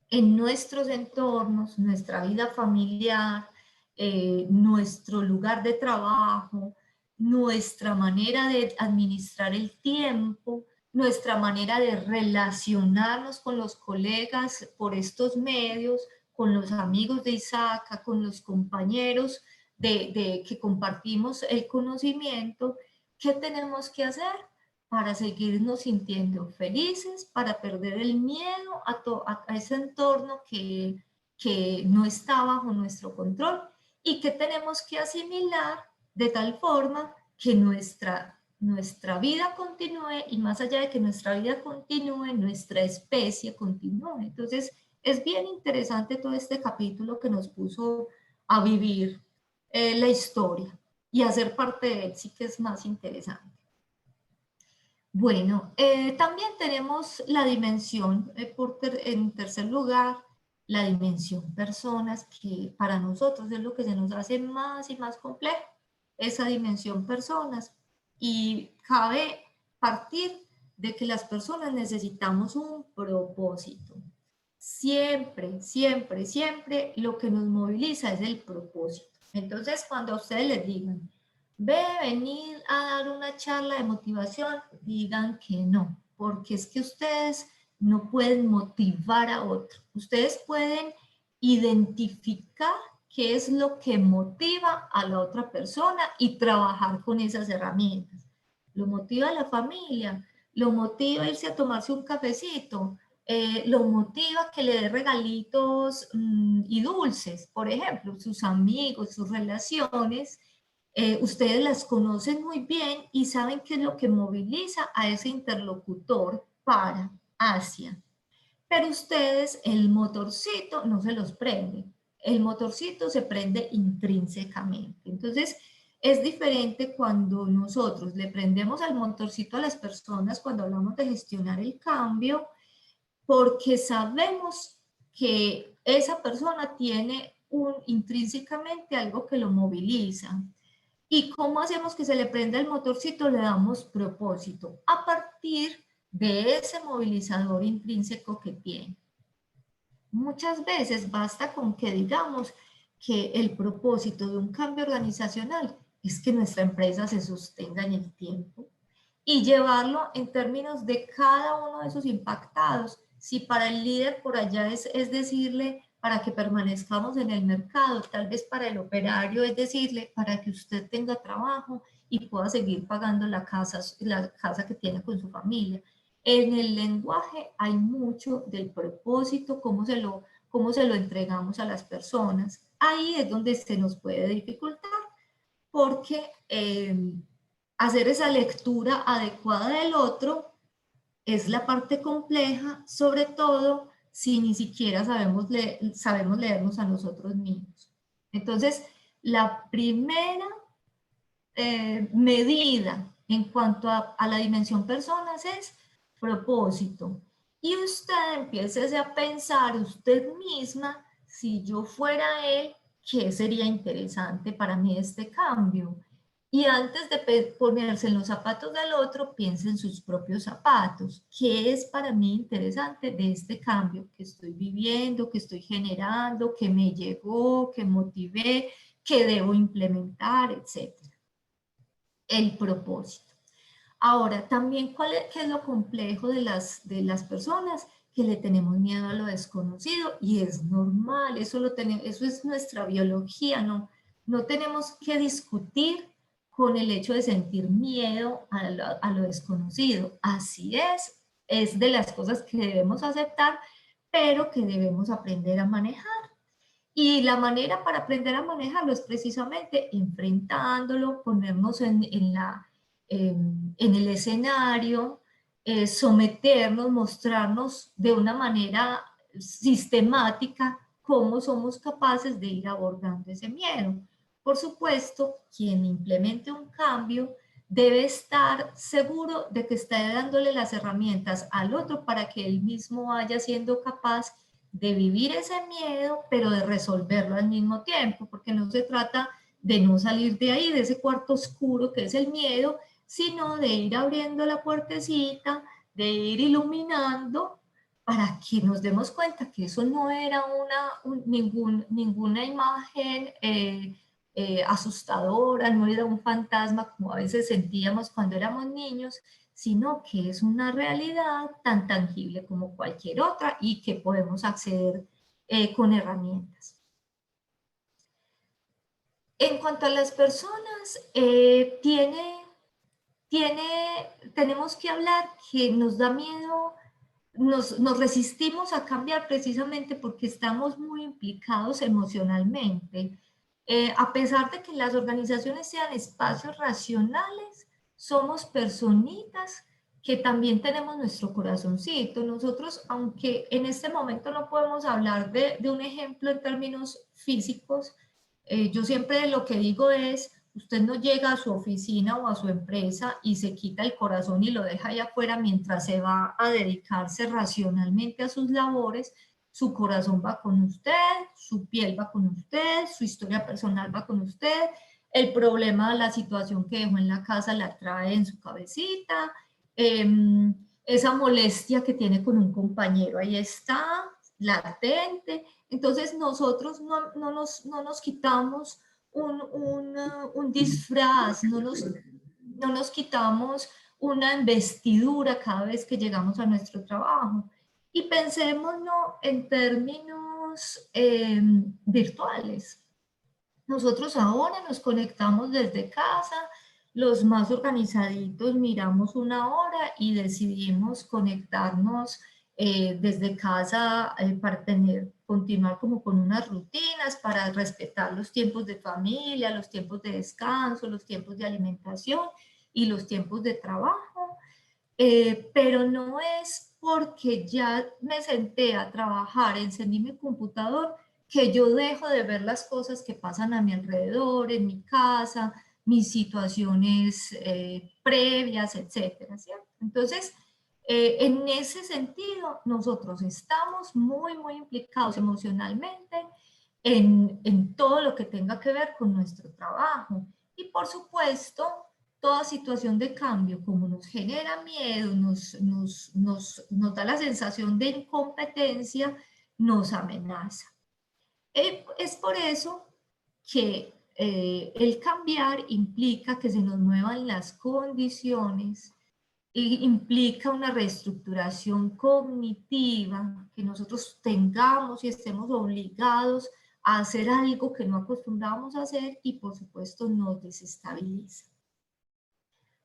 Speaker 1: en nuestros entornos, nuestra vida familiar, nuestro lugar de trabajo, nuestra manera de administrar el tiempo, nuestra manera de relacionarnos con los colegas por estos medios, con los amigos de Isaca, con los compañeros que compartimos el conocimiento. ¿Qué tenemos que hacer para seguirnos sintiendo felices, para perder el miedo a ese entorno que no está bajo nuestro control y que tenemos que asimilar de tal forma que nuestra vida continúe y más allá de que nuestra vida continúe, nuestra especie continúe? Entonces, es bien interesante todo este capítulo que nos puso a vivir la historia y a ser parte de él, sí que es más interesante. Bueno, también tenemos la dimensión, en tercer lugar, la dimensión personas, que para nosotros es lo que se nos hace más y más complejo, esa dimensión personas. Y cabe partir de que las personas necesitamos un propósito. Siempre, siempre, siempre lo que nos moviliza es el propósito. Entonces, cuando a ustedes les digan, venir a dar una charla de motivación, digan que no, porque es que ustedes no pueden motivar a otro. Ustedes pueden identificar qué es lo que motiva a la otra persona y trabajar con esas herramientas. Lo motiva a la familia, lo motiva a irse a tomarse un cafecito, lo motiva que le dé regalitos y dulces, por ejemplo, sus amigos, sus relaciones. Ustedes las conocen muy bien y saben qué es lo que moviliza a ese interlocutor hacia. Pero ustedes el motorcito no se los prende. El motorcito se prende intrínsecamente. Entonces, es diferente cuando nosotros le prendemos al motorcito a las personas cuando hablamos de gestionar el cambio, porque sabemos que esa persona tiene intrínsecamente algo que lo moviliza. ¿Y cómo hacemos que se le prenda el motorcito? Le damos propósito a partir de ese movilizador intrínseco que tiene. Muchas veces basta con que digamos que el propósito de un cambio organizacional es que nuestra empresa se sostenga en el tiempo y llevarlo en términos de cada uno de esos impactados. Si para el líder por allá es decirle para que permanezcamos en el mercado, tal vez para el operario es decirle para que usted tenga trabajo y pueda seguir pagando la casa que tiene con su familia. En el lenguaje hay mucho del propósito, cómo se lo entregamos a las personas. Ahí es donde se nos puede dificultar, porque hacer esa lectura adecuada del otro es la parte compleja, sobre todo si ni siquiera sabemos leernos a nosotros mismos. Entonces, la primera medida en cuanto a la dimensión personas es propósito. Y usted empiece a pensar usted misma, si yo fuera él, ¿qué sería interesante para mí este cambio? Y antes de ponerse en los zapatos del otro, piense en sus propios zapatos. ¿Qué es para mí interesante de este cambio que estoy viviendo, que estoy generando, que me llegó, que motivé, que debo implementar, etcétera? El propósito. Ahora, también, ¿qué es lo complejo de las personas? Que le tenemos miedo a lo desconocido y es normal, eso es nuestra biología, no tenemos que discutir con el hecho de sentir miedo a lo desconocido. Así es de las cosas que debemos aceptar, pero que debemos aprender a manejar. Y la manera para aprender a manejarlo es precisamente enfrentándolo, ponernos en el escenario, someternos, mostrarnos de una manera sistemática cómo somos capaces de ir abordando ese miedo. Por supuesto, quien implemente un cambio debe estar seguro de que está dándole las herramientas al otro para que él mismo vaya siendo capaz de vivir ese miedo, pero de resolverlo al mismo tiempo, porque no se trata de no salir de ahí, de ese cuarto oscuro que es el miedo, sino de ir abriendo la puertecita, de ir iluminando para que nos demos cuenta que eso no era ninguna imagen asustadora, no era un fantasma como a veces sentíamos cuando éramos niños, sino que es una realidad tan tangible como cualquier otra y que podemos acceder con herramientas. En cuanto a las personas, tenemos que hablar que nos da miedo, nos resistimos a cambiar precisamente porque estamos muy implicados emocionalmente. A pesar de que las organizaciones sean espacios racionales, somos personitas que también tenemos nuestro corazoncito. Nosotros, aunque en este momento no podemos hablar de un ejemplo en términos físicos, yo siempre lo que digo es, usted no llega a su oficina o a su empresa y se quita el corazón y lo deja allá afuera mientras se va a dedicarse racionalmente a sus labores. Su corazón va con usted, su piel va con usted, su historia personal va con usted, el problema, la situación que dejó en la casa la trae en su cabecita, esa molestia que tiene con un compañero, ahí está, latente. Entonces nosotros no nos quitamos un disfraz, no nos quitamos una investidura cada vez que llegamos a nuestro trabajo. Y pensémonos en términos virtuales. Nosotros ahora nos conectamos desde casa, los más organizaditos miramos una hora y decidimos conectarnos desde casa para continuar como con unas rutinas, para respetar los tiempos de familia, los tiempos de descanso, los tiempos de alimentación y los tiempos de trabajo. Pero no es porque ya me senté a trabajar, encendí mi computador, que yo dejo de ver las cosas que pasan a mi alrededor, en mi casa, mis situaciones previas, etcétera, ¿cierto? Entonces, en ese sentido, nosotros estamos muy implicados emocionalmente en todo lo que tenga que ver con nuestro trabajo. Y por supuesto, toda situación de cambio, como nos genera miedo, nos da la sensación de incompetencia, nos amenaza. Es por eso que el cambiar implica que se nos muevan las condiciones, implica una reestructuración cognitiva, que nosotros tengamos y estemos obligados a hacer algo que no acostumbrábamos a hacer y por supuesto nos desestabiliza.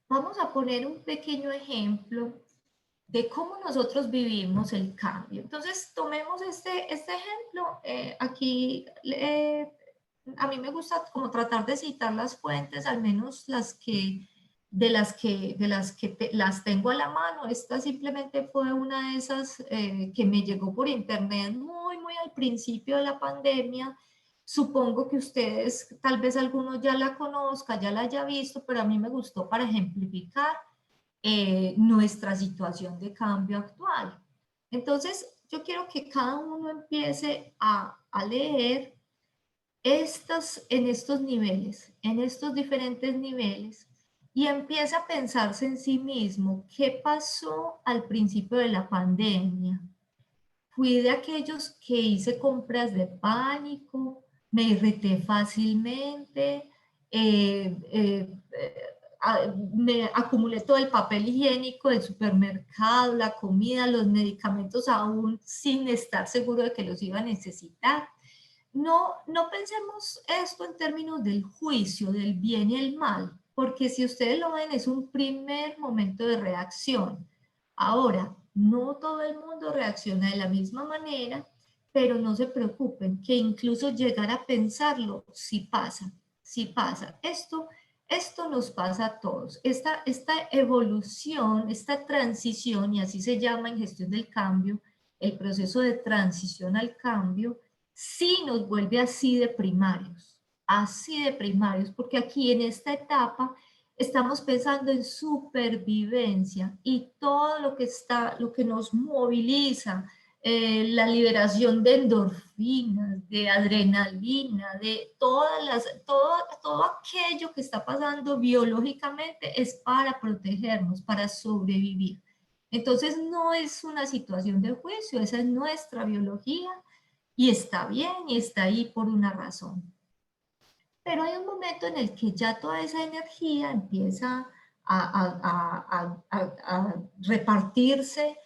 Speaker 1: Vamos a poner un pequeño ejemplo de cómo nosotros vivimos el cambio. Entonces, tomemos este ejemplo. Aquí a mí me gusta como tratar de citar las fuentes, al menos las tengo a la mano. Esta simplemente fue una de esas que me llegó por internet muy al principio de la pandemia. Supongo que ustedes, tal vez algunos ya la conozcan, ya la haya visto, pero a mí me gustó para ejemplificar nuestra situación de cambio actual. Entonces, yo quiero que cada uno empiece a leer en estos niveles, en estos diferentes niveles, y empiece a pensarse en sí mismo, ¿qué pasó al principio de la pandemia? Fui de aquellos que hice compras de pánico, me irrité fácilmente, me acumulé todo el papel higiénico del supermercado, la comida, los medicamentos aún sin estar seguro de que los iba a necesitar. No pensemos esto en términos del juicio, del bien y el mal, porque si ustedes lo ven es un primer momento de reacción. Ahora, no todo el mundo reacciona de la misma manera, pero no se preocupen, que incluso llegar a pensarlo sí pasa, sí pasa. Esto esto nos pasa a todos. Esta evolución, esta transición, y así se llama en gestión del cambio, el proceso de transición al cambio, sí nos vuelve así de primarios, porque aquí en esta etapa estamos pensando en supervivencia y todo lo que nos moviliza, la liberación de endorfinas, de adrenalina, de todo aquello que está pasando biológicamente es para protegernos, para sobrevivir. Entonces no es una situación de juicio, esa es nuestra biología y está bien y está ahí por una razón. Pero hay un momento en el que ya toda esa energía empieza a repartirse,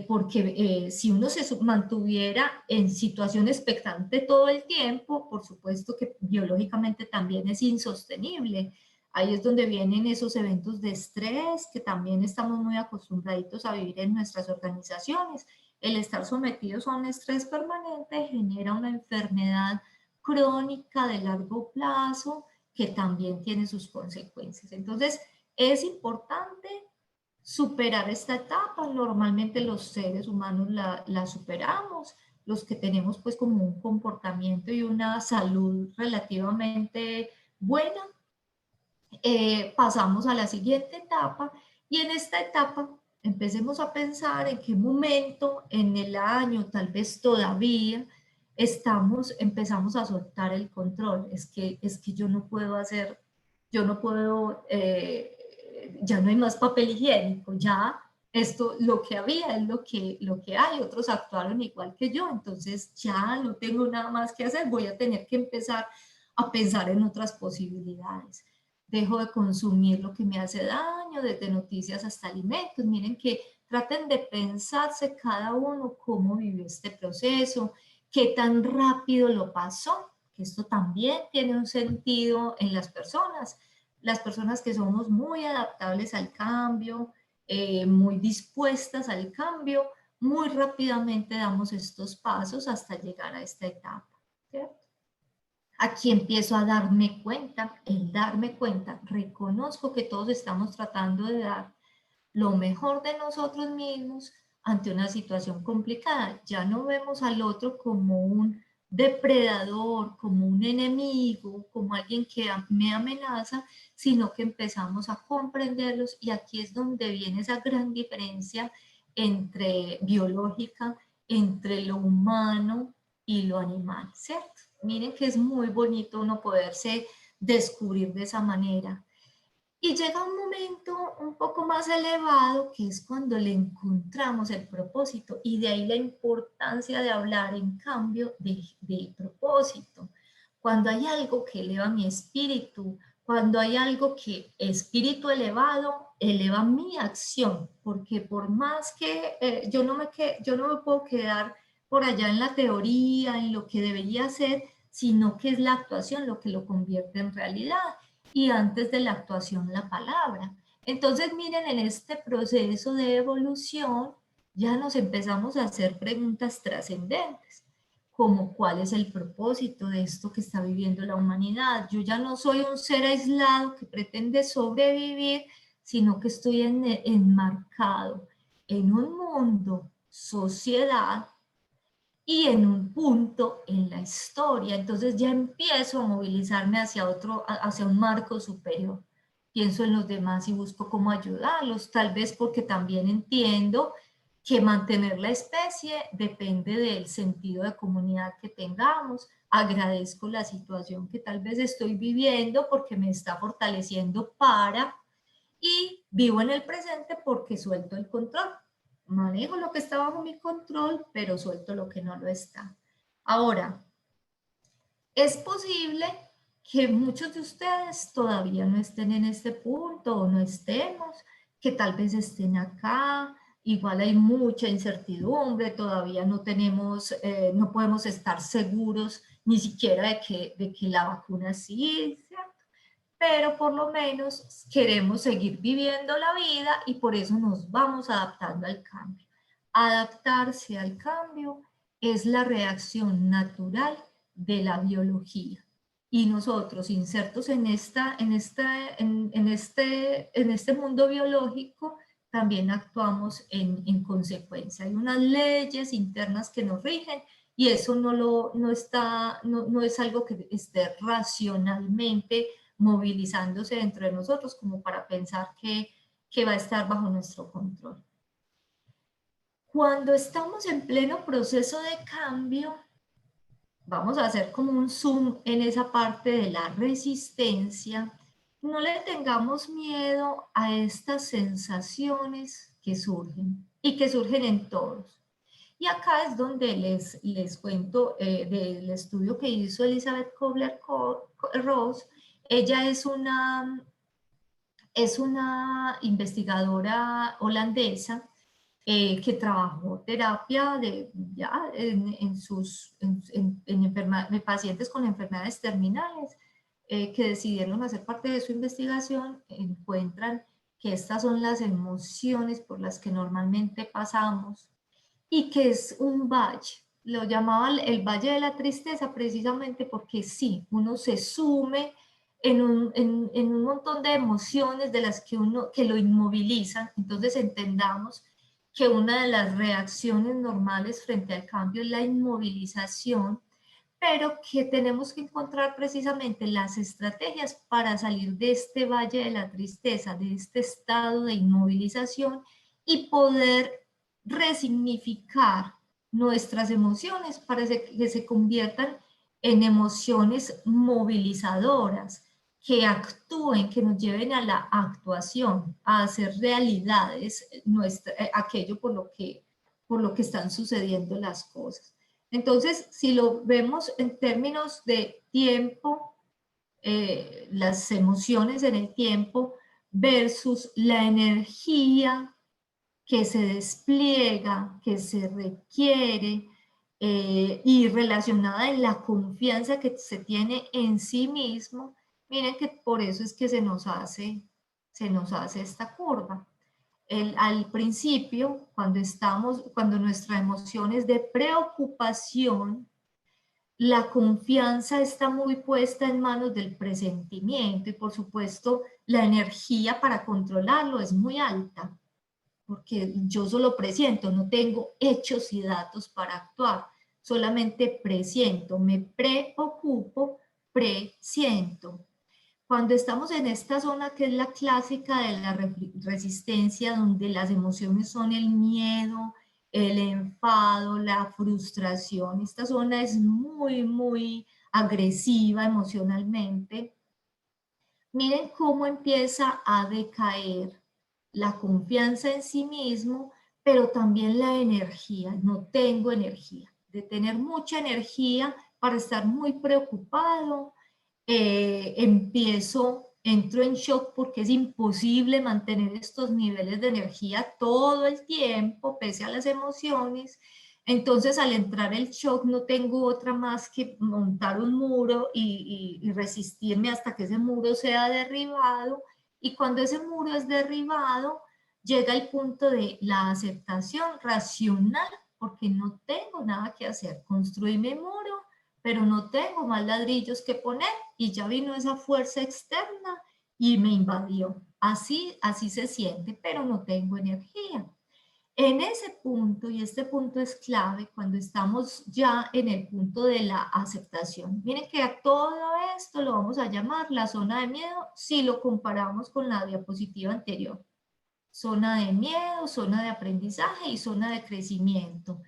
Speaker 1: porque si uno se mantuviera en situación expectante todo el tiempo, por supuesto que biológicamente también es insostenible. Ahí es donde vienen esos eventos de estrés que también estamos muy acostumbraditos a vivir en nuestras organizaciones. El estar sometidos a un estrés permanente genera una enfermedad crónica de largo plazo que también tiene sus consecuencias. Entonces, es importante superar esta etapa. Normalmente los seres humanos la superamos, los que tenemos pues como un comportamiento y una salud relativamente buena, pasamos a la siguiente etapa y en esta etapa empecemos a pensar en qué momento en el año, tal vez todavía, empezamos a soltar el control. Es que yo no puedo hacer, yo no puedo, ya no hay más papel higiénico, ya esto, lo que había es lo que hay, otros actuaron igual que yo, entonces ya no tengo nada más que hacer, voy a tener que empezar a pensar en otras posibilidades. Dejo de consumir lo que me hace daño, desde noticias hasta alimentos. Miren que traten de pensarse cada uno cómo vivió este proceso, qué tan rápido lo pasó, que esto también tiene un sentido en las personas que somos muy adaptables al cambio, muy dispuestas al cambio, muy rápidamente damos estos pasos hasta llegar a esta etapa, ¿cierto? Aquí empiezo a darme cuenta, el darme cuenta, reconozco que todos estamos tratando de dar lo mejor de nosotros mismos ante una situación complicada. Ya no vemos al otro como un depredador, como un enemigo, como alguien que me amenaza, sino que empezamos a comprenderlos y aquí es donde viene esa gran diferencia entre biológica, entre lo humano y lo animal, ¿cierto? Miren que es muy bonito uno poderse descubrir de esa manera. Y llega un momento un poco más elevado, que es cuando le encontramos el propósito, y de ahí la importancia de hablar, en cambio, de propósito. Cuando hay algo que eleva mi espíritu, cuando hay algo que espíritu elevado, eleva mi acción, porque por más que yo no me puedo quedar por allá en la teoría, en lo que debería hacer, sino que es la actuación lo que lo convierte en realidad y antes de la actuación la palabra. Entonces, miren, en este proceso de evolución ya nos empezamos a hacer preguntas trascendentes, como cuál es el propósito de esto que está viviendo la humanidad. Yo ya no soy un ser aislado que pretende sobrevivir, sino que estoy enmarcado en un mundo, sociedad, y en un punto en la historia. Entonces ya empiezo a movilizarme hacia hacia un marco superior. Pienso en los demás y busco cómo ayudarlos, tal vez porque también entiendo que mantener la especie depende del sentido de comunidad que tengamos. Agradezco la situación que tal vez estoy viviendo porque me está fortaleciendo y vivo en el presente porque suelto el control. Manejo lo que está bajo mi control, pero suelto lo que no lo está. Ahora, es posible que muchos de ustedes todavía no estén en este punto o no estemos, que tal vez estén acá, igual hay mucha incertidumbre, todavía no tenemos, no podemos estar seguros ni siquiera de que la vacuna sí, ¿cierto? Pero por lo menos queremos seguir viviendo la vida y por eso nos vamos adaptando al cambio. Adaptarse al cambio es la reacción natural de la biología. y nosotros insertos en este mundo biológico, también actuamos en consecuencia. Hay unas leyes internas que nos rigen y eso no es algo que esté racionalmente movilizándose dentro de nosotros como para pensar que va a estar bajo nuestro control. Cuando estamos en pleno proceso de cambio, vamos a hacer como un zoom en esa parte de la resistencia. No le tengamos miedo a estas sensaciones que surgen y que surgen en todos. Y acá es donde les cuento del estudio que hizo Elizabeth Kubler-Ross. Ella es una investigadora holandesa que trabajó terapia en pacientes con enfermedades terminales que decidieron hacer parte de su investigación. Encuentran que estas son las emociones por las que normalmente pasamos y que es un valle. Lo llamaban el valle de la tristeza precisamente porque sí, uno se sume en un montón de emociones de las que lo inmovilizan. Entonces entendamos que una de las reacciones normales frente al cambio es la inmovilización, pero que tenemos que encontrar precisamente las estrategias para salir de este valle de la tristeza, de este estado de inmovilización y poder resignificar nuestras emociones para que se conviertan en emociones movilizadoras, que actúen, que nos lleven a la actuación, a hacer realidades aquello por lo que están sucediendo las cosas. Entonces, si lo vemos en términos de tiempo, las emociones en el tiempo versus la energía que se despliega, que se requiere y relacionada en la confianza que se tiene en sí mismo, miren que por eso es que se nos hace esta curva. Al principio, cuando nuestra emoción es de preocupación, la confianza está muy puesta en manos del presentimiento y por supuesto la energía para controlarlo es muy alta, porque yo solo presiento, no tengo hechos y datos para actuar, solamente presiento, me preocupo, presiento. Cuando estamos en esta zona que es la clásica de la resistencia, donde las emociones son el miedo, el enfado, la frustración, esta zona es muy, muy agresiva emocionalmente. Miren cómo empieza a decaer la confianza en sí mismo, pero también la energía. No tengo energía. De tener mucha energía para estar muy preocupado, entro en shock porque es imposible mantener estos niveles de energía todo el tiempo, pese a las emociones. Entonces, al entrar el shock, no tengo otra más que montar un muro y resistirme hasta que ese muro sea derribado. Y cuando ese muro es derribado, llega el punto de la aceptación racional, porque no tengo nada que hacer. Construí mi muro, pero no tengo más ladrillos que poner y ya vino esa fuerza externa y me invadió. Así se siente, pero no tengo energía. En ese punto, y este punto es clave, cuando estamos ya en el punto de la aceptación, miren que a todo esto lo vamos a llamar la zona de miedo si lo comparamos con la diapositiva anterior. Zona de miedo, zona de aprendizaje y zona de crecimiento.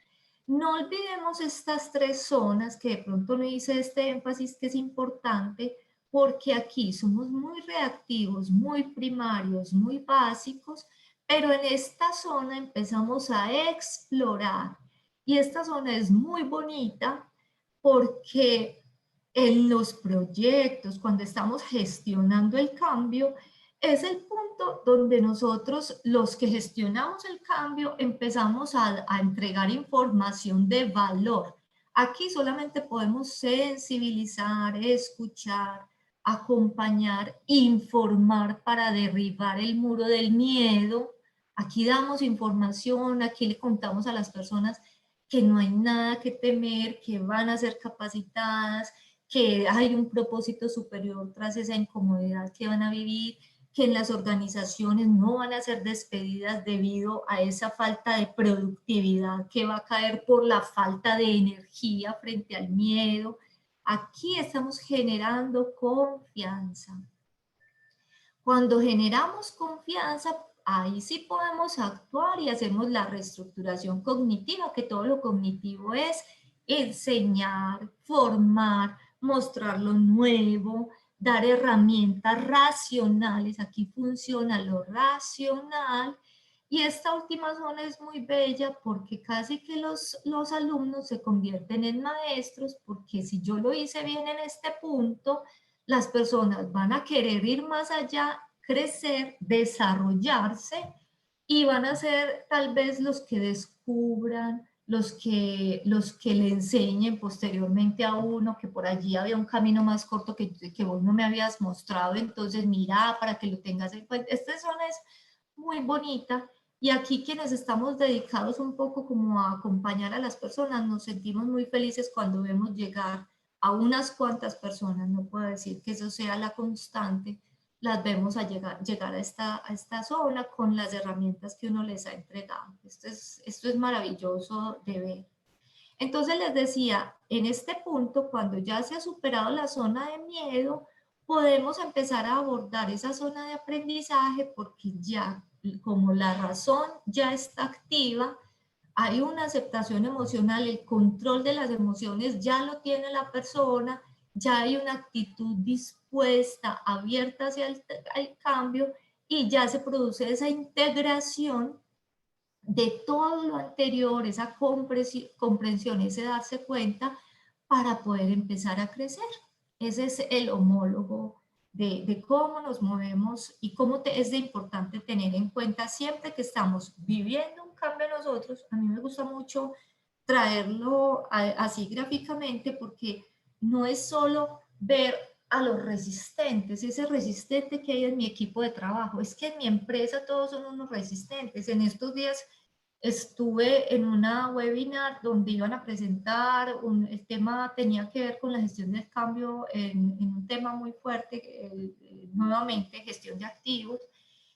Speaker 1: No olvidemos estas tres zonas que de pronto no hice este énfasis que es importante porque aquí somos muy reactivos, muy primarios, muy básicos, pero en esta zona empezamos a explorar y esta zona es muy bonita porque en los proyectos, cuando estamos gestionando el cambio, es el punto donde nosotros, los que gestionamos el cambio, empezamos a entregar información de valor. Aquí solamente podemos sensibilizar, escuchar, acompañar, informar para derribar el muro del miedo. Aquí damos información, aquí le contamos a las personas que no hay nada que temer, que van a ser capacitadas, que hay un propósito superior tras esa incomodidad que van a vivir, que en las organizaciones no van a ser despedidas debido a esa falta de productividad que va a caer por la falta de energía frente al miedo. Aquí estamos generando confianza. Cuando generamos confianza, ahí sí podemos actuar y hacemos la reestructuración cognitiva, que todo lo cognitivo es enseñar, formar, mostrar lo nuevo, dar herramientas racionales. Aquí funciona lo racional. Y esta última zona es muy bella porque casi que los alumnos se convierten en maestros, porque si yo lo hice bien en este punto, las personas van a querer ir más allá, crecer, desarrollarse y van a ser tal vez los que descubran, los que le enseñen posteriormente a uno que por allí había un camino más corto que vos no me habías mostrado, entonces mira para que lo tengas en cuenta. Esta zona es muy bonita y aquí quienes estamos dedicados un poco como a acompañar a las personas nos sentimos muy felices cuando vemos llegar a unas cuantas personas, no puedo decir que eso sea la constante, las vemos a llegar a esta zona con las herramientas que uno les ha entregado. Esto es maravilloso de ver. Entonces les decía, en este punto, cuando ya se ha superado la zona de miedo, podemos empezar a abordar esa zona de aprendizaje porque ya, como la razón ya está activa, hay una aceptación emocional, el control de las emociones ya lo tiene la persona, ya hay una actitud dispuesta, abierta hacia el cambio y ya se produce esa integración de todo lo anterior, esa comprensión, ese darse cuenta para poder empezar a crecer. Ese es el homólogo de cómo nos movemos y cómo es de importante tener en cuenta siempre que estamos viviendo un cambio nosotros. A mí me gusta mucho traerlo así gráficamente porque no es solo ver a los resistentes, ese resistente que hay en mi equipo de trabajo, es que en mi empresa todos son unos resistentes. En estos días estuve en una webinar donde iban a presentar, el tema tenía que ver con la gestión del cambio en un tema muy fuerte, nuevamente gestión de activos,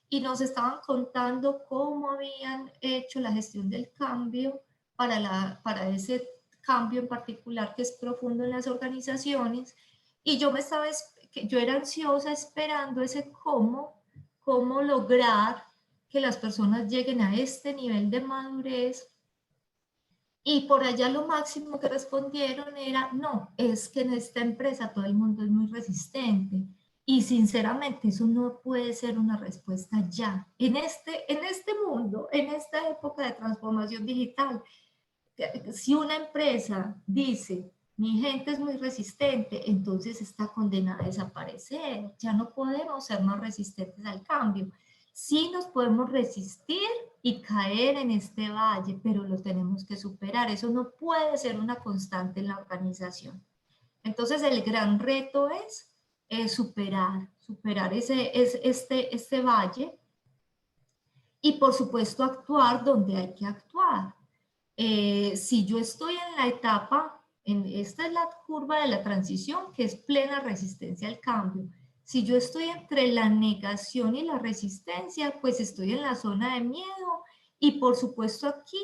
Speaker 1: y nos estaban contando cómo habían hecho la gestión del cambio para ese cambio en particular que es profundo en las organizaciones, y yo era ansiosa esperando ese cómo lograr que las personas lleguen a este nivel de madurez y por allá lo máximo que respondieron era, no, es que en esta empresa todo el mundo es muy resistente. Y sinceramente eso no puede ser una respuesta ya. En este mundo, en esta época de transformación digital, si una empresa dice, mi gente es muy resistente, entonces está condenada a desaparecer. Ya no podemos ser más resistentes al cambio. Sí nos podemos resistir y caer en este valle, pero lo tenemos que superar. Eso no puede ser una constante en la organización. Entonces el gran reto es superar este valle y por supuesto actuar donde hay que actuar. Si yo estoy en la etapa, esta es la curva de la transición, que es plena resistencia al cambio. Si yo estoy entre la negación y la resistencia, pues estoy en la zona de miedo y por supuesto aquí,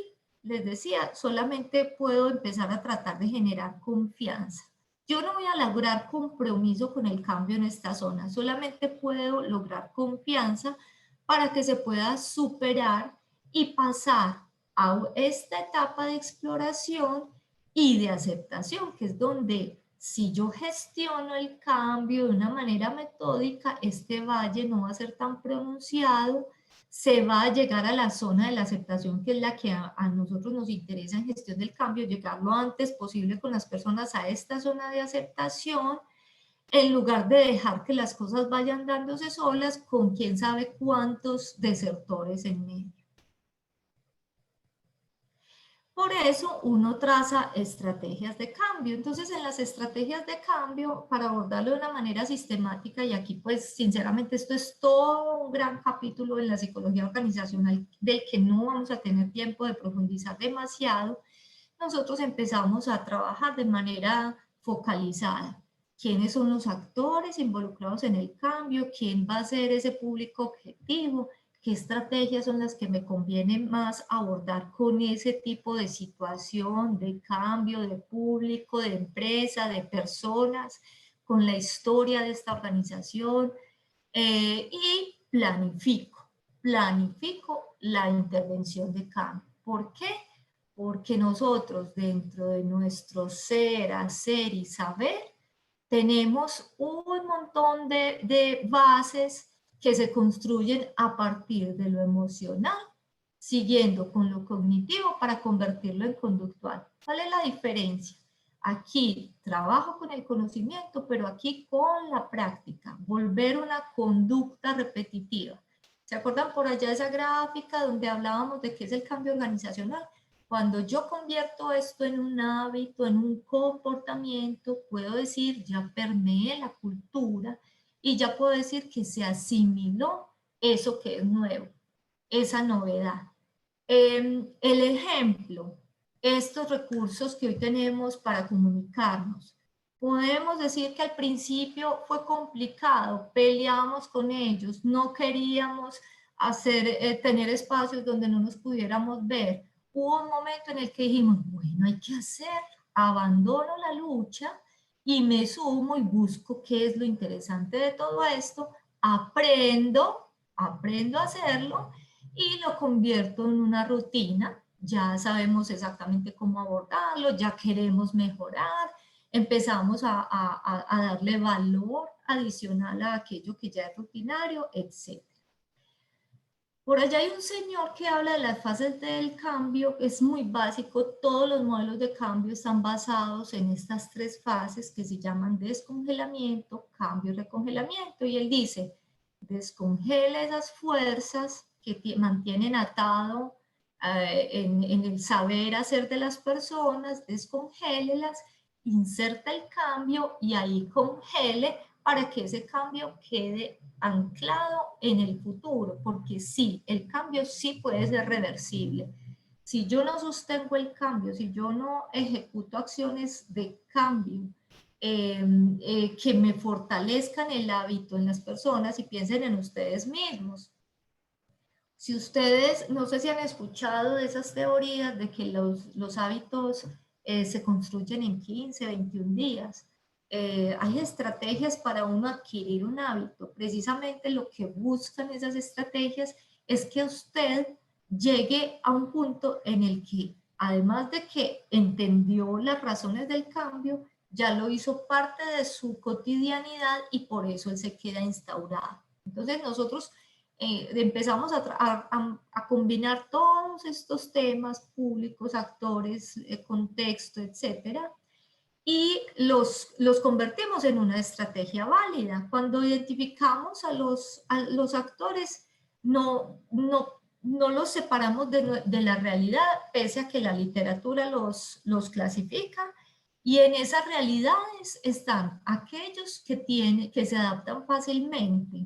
Speaker 1: les decía, solamente puedo empezar a tratar de generar confianza. Yo no voy a lograr compromiso con el cambio en esta zona, solamente puedo lograr confianza para que se pueda superar y pasar a esta etapa de exploración y de aceptación, que es donde si yo gestiono el cambio de una manera metódica, este valle no va a ser tan pronunciado, se va a llegar a la zona de la aceptación, que es la que a nosotros nos interesa en gestión del cambio, llegar lo antes posible con las personas a esta zona de aceptación, en lugar de dejar que las cosas vayan dándose solas con quién sabe cuántos desertores en medio. Por eso uno traza estrategias de cambio. Entonces, en las estrategias de cambio, para abordarlo de una manera sistemática, y aquí pues sinceramente esto es todo un gran capítulo en la psicología organizacional del que no vamos a tener tiempo de profundizar demasiado, nosotros empezamos a trabajar de manera focalizada. quiénes son los actores involucrados en el cambio, quién va a ser ese público objetivo, qué estrategias son las que me conviene más abordar con ese tipo de situación, de cambio, de público, de empresa, de personas, con la historia de esta organización, y planifico la intervención de cambio. ¿Por qué? Porque nosotros dentro de nuestro ser, hacer y saber, tenemos un montón de bases que se construyen a partir de lo emocional, siguiendo con lo cognitivo para convertirlo en conductual. ¿Cuál es la diferencia? Aquí trabajo con el conocimiento, pero aquí con la práctica, volver una conducta repetitiva. ¿Se acuerdan por allá esa gráfica donde hablábamos de qué es el cambio organizacional? Cuando yo convierto esto en un hábito, en un comportamiento, puedo decir, ya permeé la cultura y ya puedo decir que se asimiló eso que es nuevo, esa novedad. El ejemplo, estos recursos que hoy tenemos para comunicarnos. Podemos decir que al principio fue complicado, peleábamos con ellos, no queríamos tener espacios donde no nos pudiéramos ver. Hubo un momento en el que dijimos, bueno, hay que hacerlo, abandono la lucha y me sumo y busco qué es lo interesante de todo esto, aprendo a hacerlo y lo convierto en una rutina. Ya sabemos exactamente cómo abordarlo, ya queremos mejorar, empezamos a darle valor adicional a aquello que ya es rutinario, etc. Por allá hay un señor que habla de las fases del cambio, que es muy básico. Todos los modelos de cambio están basados en estas tres fases que se llaman descongelamiento, cambio y recongelamiento. Y él dice, descongela esas fuerzas que mantienen atado en el saber hacer de las personas, descongélelas, inserta el cambio y ahí congele para que ese cambio quede anclado en el futuro, porque sí, el cambio sí puede ser reversible. Si yo no sostengo el cambio, si yo no ejecuto acciones de cambio que me fortalezcan el hábito en las personas y piensen en ustedes mismos. Si ustedes, no sé si han escuchado de esas teorías de que los hábitos se construyen en 15, 21 días. Hay estrategias para uno adquirir un hábito. Precisamente lo que buscan esas estrategias es que usted llegue a un punto en el que, además de que entendió las razones del cambio, ya lo hizo parte de su cotidianidad y por eso él se queda instaurado. Entonces nosotros empezamos a combinar todos estos temas públicos, actores, contexto, etcétera, y los convertimos en una estrategia válida. Cuando identificamos a los actores, no los separamos de la realidad, pese a que la literatura los clasifica, y en esas realidades están aquellos que se adaptan fácilmente,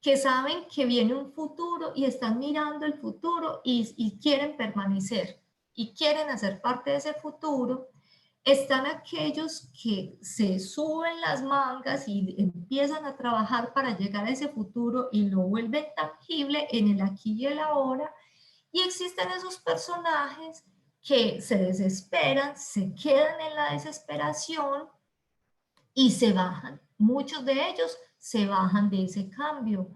Speaker 1: que saben que viene un futuro y están mirando el futuro y quieren permanecer y quieren hacer parte de ese futuro. Están aquellos que se suben las mangas y empiezan a trabajar para llegar a ese futuro y lo vuelven tangible en el aquí y el ahora. Y existen esos personajes que se desesperan, se quedan en la desesperación y se bajan. Muchos de ellos se bajan de ese cambio,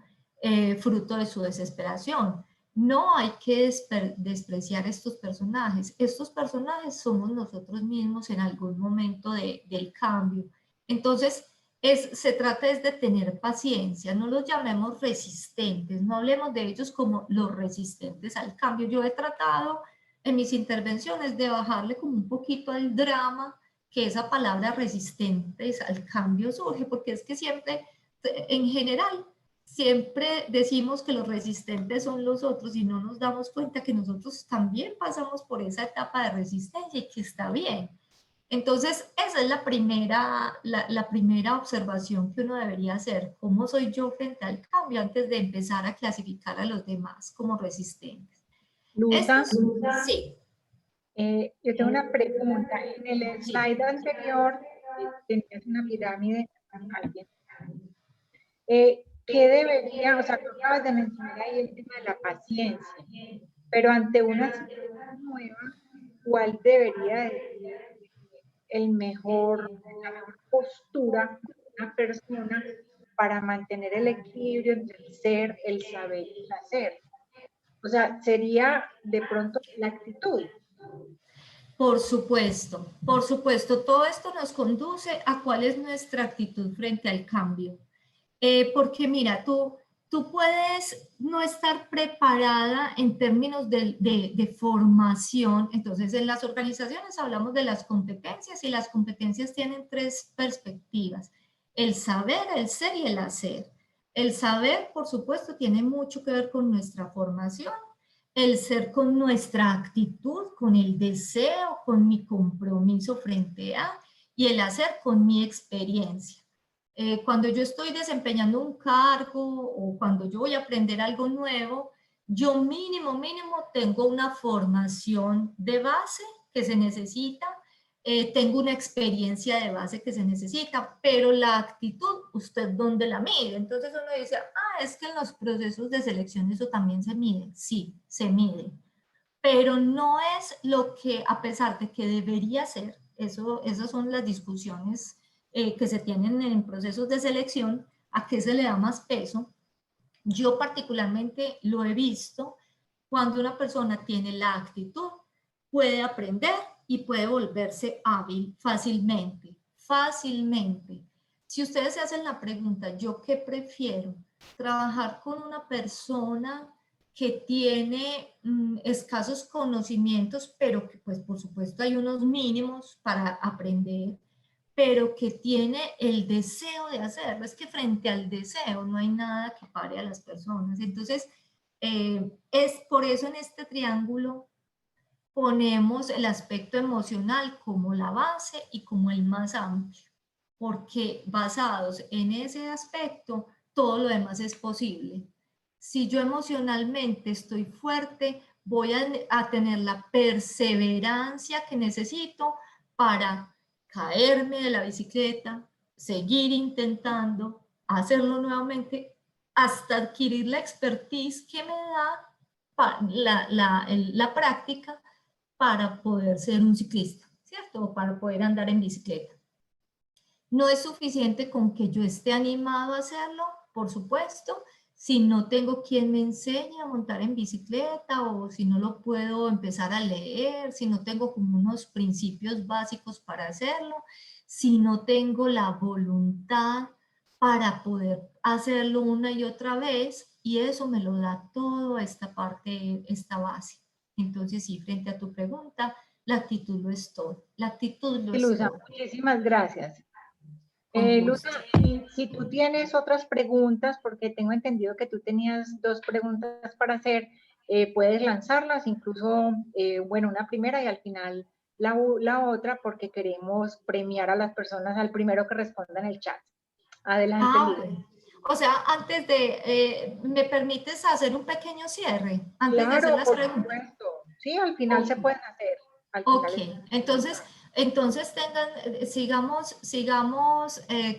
Speaker 1: fruto de su desesperación. No hay que despreciar estos personajes. Estos personajes somos nosotros mismos en algún momento del cambio. Entonces, se trata es de tener paciencia, no los llamemos resistentes, no hablemos de ellos como los resistentes al cambio. Yo he tratado en mis intervenciones de bajarle como un poquito al drama que esa palabra resistentes al cambio surge, porque es que siempre, en general, siempre decimos que los resistentes son los otros y no nos damos cuenta que nosotros también pasamos por esa etapa de resistencia y que está bien. Entonces, esa es la primera observación que uno debería hacer. ¿Cómo soy yo frente al cambio antes de empezar a clasificar a los demás como resistentes?
Speaker 2: Luisa,
Speaker 1: Sí.
Speaker 2: yo tengo una pregunta. En el
Speaker 1: Sí.
Speaker 2: slide anterior tenías una pirámide, alguien, ¿qué debería, o sea, tú acabas de mencionar ahí el tema de la paciencia, pero ante una situación nueva, ¿cuál debería de ser la mejor postura de una persona para mantener el equilibrio entre el ser, el saber y el hacer? O sea, sería de pronto la actitud.
Speaker 1: Por supuesto, todo esto nos conduce a cuál es nuestra actitud frente al cambio. Porque mira, tú puedes no estar preparada en términos de formación. Entonces, en las organizaciones hablamos de las competencias y las competencias tienen tres perspectivas: el saber, el ser y el hacer. El saber, por supuesto, tiene mucho que ver con nuestra formación, el ser con nuestra actitud, con el deseo, con mi compromiso frente a, y el hacer con mi experiencia. Cuando yo estoy desempeñando un cargo o cuando yo voy a aprender algo nuevo, yo mínimo tengo una formación de base que se necesita, tengo una experiencia de base que se necesita, pero la actitud, ¿usted dónde la mide? Entonces uno dice, es que en los procesos de selección eso también se mide. Sí, se mide, pero no es lo que, a pesar de que debería ser, esas son las discusiones que se tienen en procesos de selección, a qué se le da más peso. Yo particularmente lo he visto cuando una persona tiene la actitud, puede aprender y puede volverse hábil fácilmente, fácilmente. Si ustedes se hacen la pregunta, ¿yo qué prefiero? Trabajar con una persona que tiene escasos conocimientos, pero que pues por supuesto hay unos mínimos para aprender, pero que tiene el deseo de hacerlo. Es que frente al deseo no hay nada que pare a las personas. Entonces, es por eso en este triángulo ponemos el aspecto emocional como la base y como el más amplio, porque basados en ese aspecto, todo lo demás es posible. Si yo emocionalmente estoy fuerte, voy a tener la perseverancia que necesito para caerme de la bicicleta, seguir intentando, hacerlo nuevamente, hasta adquirir la expertise que me da la práctica para poder ser un ciclista, ¿cierto? O para poder andar en bicicleta. No es suficiente con que yo esté animado a hacerlo, por supuesto, si no tengo quien me enseñe a montar en bicicleta o si no lo puedo empezar a leer, si no tengo como unos principios básicos para hacerlo, si no tengo la voluntad para poder hacerlo una y otra vez, y eso me lo da toda esta parte, esta base. Entonces, sí, frente a tu pregunta, la actitud lo es todo. La actitud lo es
Speaker 2: Luza,
Speaker 1: todo.
Speaker 2: muchísimas gracias.
Speaker 1: Con
Speaker 2: Luza,
Speaker 1: gusto.
Speaker 2: si tú tienes otras preguntas, porque tengo entendido que tú tenías dos preguntas para hacer, puedes lanzarlas, incluso, bueno, una primera y al final la otra, porque queremos premiar a las personas al primero que responda en el chat. Adelante, Luza.
Speaker 1: Bueno. O sea, antes de, ¿me permites hacer un pequeño cierre? Antes de hacer
Speaker 2: Claro,
Speaker 1: las
Speaker 2: por
Speaker 1: preguntas.
Speaker 2: supuesto. Sí, al final
Speaker 1: Ok.
Speaker 2: se pueden hacer. Al
Speaker 1: Ok,
Speaker 2: final es...
Speaker 1: entonces sigamos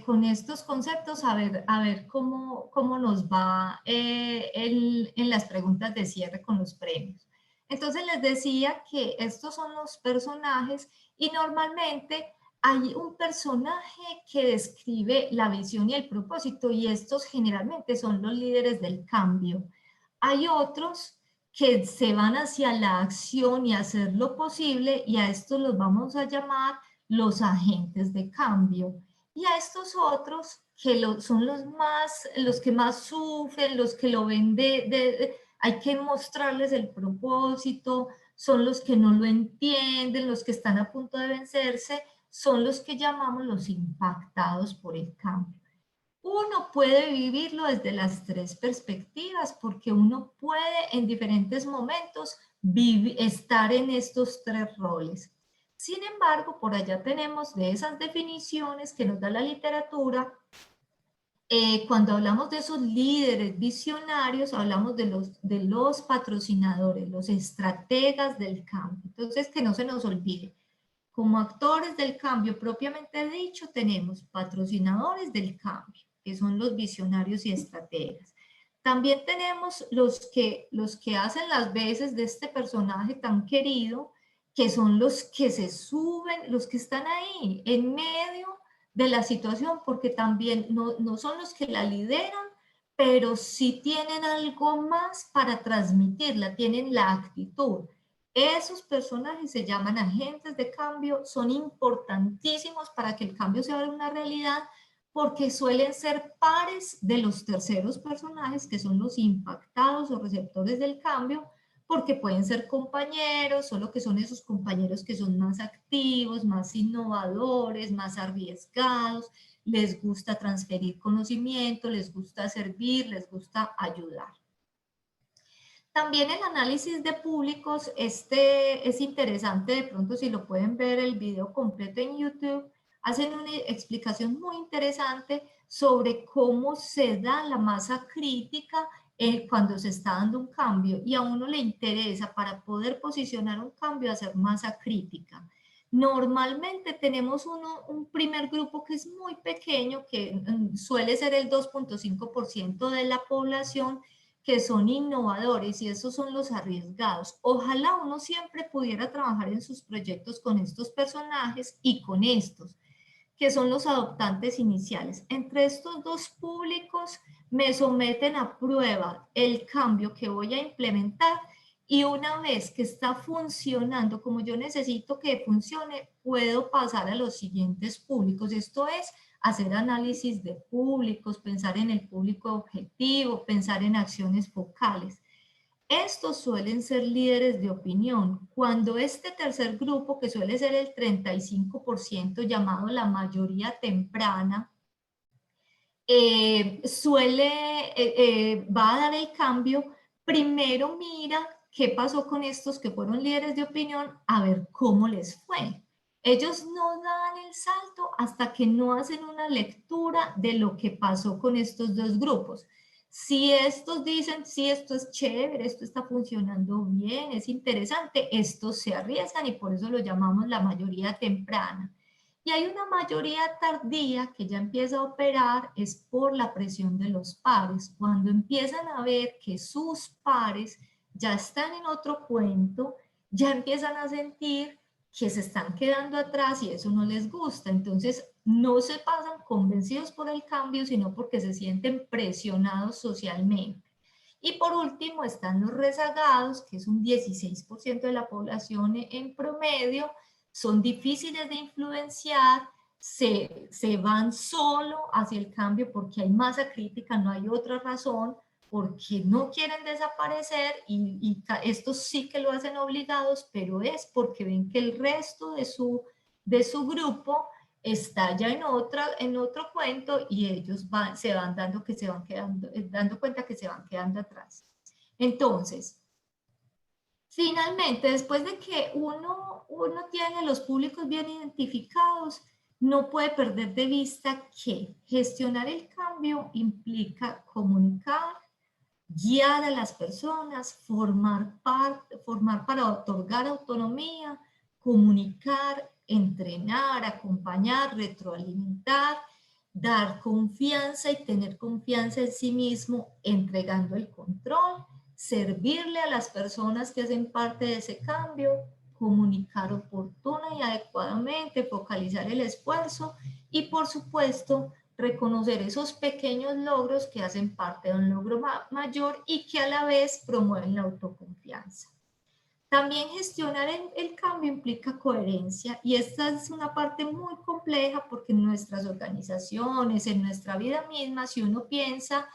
Speaker 1: con estos conceptos a ver cómo nos va en las preguntas de cierre con los premios. Entonces les decía que estos son los personajes y normalmente hay un personaje que describe la visión y el propósito y estos generalmente son los líderes del cambio. Hay otros que se van hacia la acción y hacer lo posible, y a estos los vamos a llamar los agentes de cambio. Y a estos otros que son los que más sufren, los que lo ven hay que mostrarles el propósito, son los que no lo entienden, los que están a punto de vencerse, son los que llamamos los impactados por el cambio. Uno puede vivirlo desde las tres perspectivas porque uno puede en diferentes momentos estar en estos tres roles. Sin embargo, por allá tenemos de esas definiciones que nos da la literatura. Cuando hablamos de esos líderes visionarios, hablamos de los patrocinadores, los estrategas del cambio. Entonces, que no se nos olvide. Como actores del cambio propiamente dicho, tenemos patrocinadores del cambio, que son los visionarios y estrategas. También tenemos los que hacen las veces de este personaje tan querido, que son los que se suben, los que están ahí en medio de la situación, porque también no son los que la lideran, pero sí tienen algo más para transmitirla, tienen la actitud. Esos personajes se llaman agentes de cambio, son importantísimos para que el cambio sea una realidad, porque suelen ser pares de los terceros personajes, que son los impactados o receptores del cambio, porque pueden ser compañeros, solo que son esos compañeros que son más activos, más innovadores, más arriesgados, les gusta transferir conocimiento, les gusta servir, les gusta ayudar. También el análisis de públicos, este es interesante, de pronto si lo pueden ver el video completo en YouTube, hacen una explicación muy interesante sobre cómo se da la masa crítica cuando se está dando un cambio, y a uno le interesa para poder posicionar un cambio hacer masa crítica. Normalmente tenemos un primer grupo que es muy pequeño, que suele ser el 2.5% de la población, que son innovadores, y esos son los arriesgados. Ojalá uno siempre pudiera trabajar en sus proyectos con estos personajes y con estos, que son los adoptantes iniciales. Entre estos dos públicos me someten a prueba el cambio que voy a implementar, y una vez que está funcionando como yo necesito que funcione, puedo pasar a los siguientes públicos. Esto es hacer análisis de públicos, pensar en el público objetivo, pensar en acciones focales. Estos suelen ser líderes de opinión. Cuando este tercer grupo, que suele ser el 35%, llamado la mayoría temprana, va a dar el cambio, primero mira qué pasó con estos que fueron líderes de opinión, a ver cómo les fue. Ellos no dan el salto hasta que no hacen una lectura de lo que pasó con estos dos grupos. Si estos dicen, sí, esto es chévere, esto está funcionando bien, es interesante, estos se arriesgan, y por eso lo llamamos la mayoría temprana. Y hay una mayoría tardía que ya empieza a operar, es por la presión de los pares. Cuando empiezan a ver que sus pares ya están en otro cuento, ya empiezan a sentir que se están quedando atrás y eso no les gusta. Entonces no se pasan convencidos por el cambio, sino porque se sienten presionados socialmente. Y por último están los rezagados, que es un 16% de la población en promedio. Son difíciles de influenciar, se van solo hacia el cambio porque hay masa crítica, no hay otra razón, porque no quieren desaparecer, y estos sí que lo hacen obligados, pero es porque ven que el resto de su grupo está ya en otro cuento, y ellos se van dando cuenta que se van quedando atrás. Entonces, finalmente, después de que uno tiene los públicos bien identificados, no puede perder de vista que gestionar el cambio implica comunicar, guiar a las personas, formar para otorgar autonomía, comunicar, entrenar, acompañar, retroalimentar, dar confianza y tener confianza en sí mismo, entregando el control, servirle a las personas que hacen parte de ese cambio, comunicar oportuna y adecuadamente, focalizar el esfuerzo y, por supuesto, reconocer esos pequeños logros que hacen parte de un logro mayor y que a la vez promueven la autoconfianza. También gestionar el cambio implica coherencia, y esta es una parte muy compleja porque en nuestras organizaciones, en nuestra vida misma, si uno piensa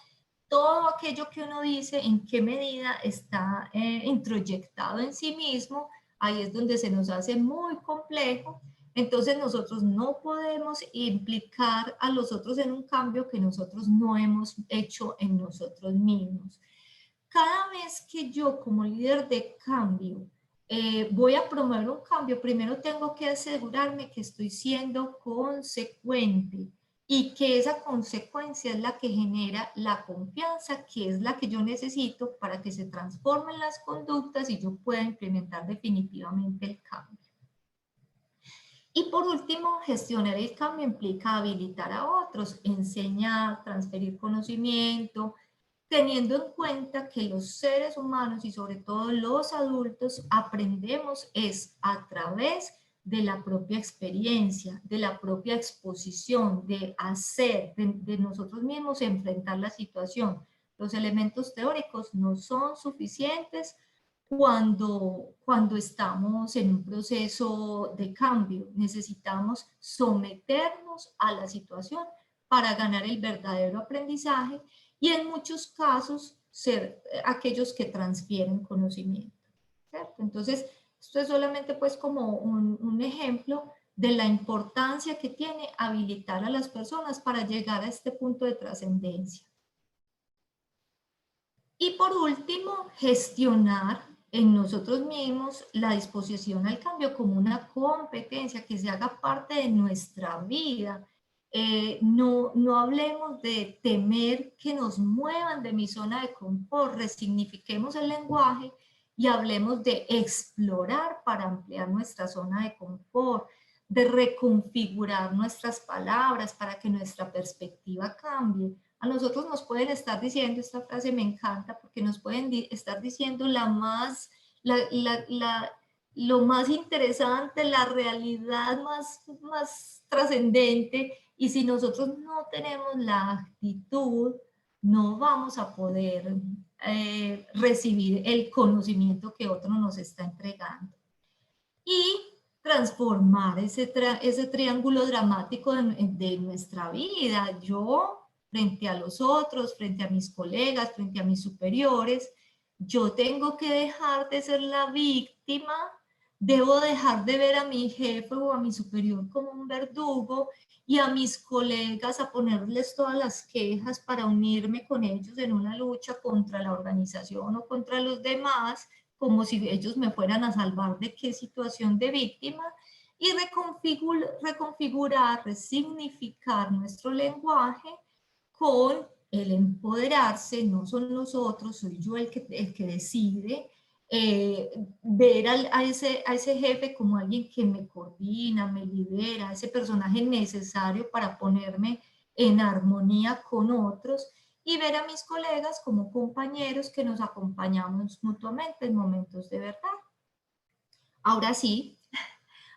Speaker 1: todo aquello que uno dice, en qué medida está introyectado en sí mismo, ahí es donde se nos hace muy complejo. Entonces nosotros no podemos implicar a los otros en un cambio que nosotros no hemos hecho en nosotros mismos. Cada vez que yo como líder de cambio voy a promover un cambio, primero tengo que asegurarme que estoy siendo consecuente, y que esa consecuencia es la que genera la confianza, que es la que yo necesito para que se transformen las conductas y yo pueda implementar definitivamente el cambio. Y por último, gestionar el cambio implica habilitar a otros, enseñar, transferir conocimiento, teniendo en cuenta que los seres humanos y sobre todo los adultos aprendemos es a través de la propia experiencia, de la propia exposición, de hacer, de nosotros mismos enfrentar la situación. Los elementos teóricos no son suficientes cuando estamos en un proceso de cambio. Necesitamos someternos a la situación para ganar el verdadero aprendizaje y en muchos casos ser aquellos que transfieren conocimiento, ¿cierto? Entonces, esto es solamente pues como un ejemplo de la importancia que tiene habilitar a las personas para llegar a este punto de trascendencia. Y por último, gestionar en nosotros mismos la disposición al cambio como una competencia que se haga parte de nuestra vida. No hablemos de temer que nos muevan de mi zona de confort, resignifiquemos el lenguaje y hablemos de explorar para ampliar nuestra zona de confort, de reconfigurar nuestras palabras para que nuestra perspectiva cambie. A nosotros nos pueden estar diciendo, esta frase me encanta, porque nos pueden estar diciendo lo más interesante, la realidad más trascendente, y si nosotros no tenemos la actitud, no vamos a poder recibir el conocimiento que otro nos está entregando. Y transformar ese triángulo dramático de nuestra vida. Yo frente a los otros, frente a mis colegas, frente a mis superiores, yo tengo que dejar de ser la víctima, debo dejar de ver a mi jefe o a mi superior como un verdugo y a mis colegas a ponerles todas las quejas para unirme con ellos en una lucha contra la organización o contra los demás, como si ellos me fueran a salvar de qué situación de víctima, y reconfigurar, resignificar nuestro lenguaje con el empoderarse, no son los otros, soy yo el que decide, ver a ese jefe como alguien que me coordina, me lidera, ese personaje necesario para ponerme en armonía con otros, y ver a mis colegas como compañeros que nos acompañamos mutuamente en momentos de verdad. Ahora sí,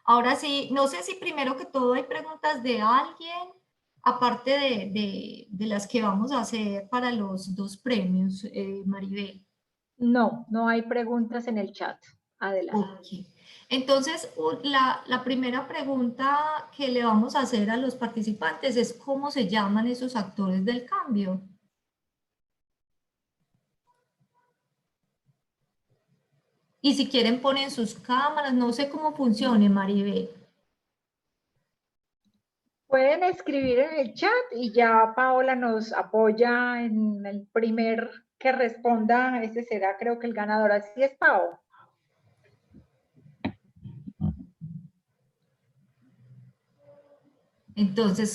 Speaker 1: ahora sí, no sé si primero que todo hay preguntas de alguien, aparte de las que vamos a hacer para los dos premios, Maribel.
Speaker 2: No, no hay preguntas en el chat. Adelante.
Speaker 1: Ok. Entonces, la primera pregunta que le vamos a hacer a los participantes es ¿cómo se llaman esos actores del cambio? Y si quieren ponen sus cámaras, no sé cómo funcione, Maribel.
Speaker 2: Pueden escribir en el chat y ya Paola nos apoya en el primer que responda. Ese será, creo que el ganador. Así es, Pao.
Speaker 1: Entonces,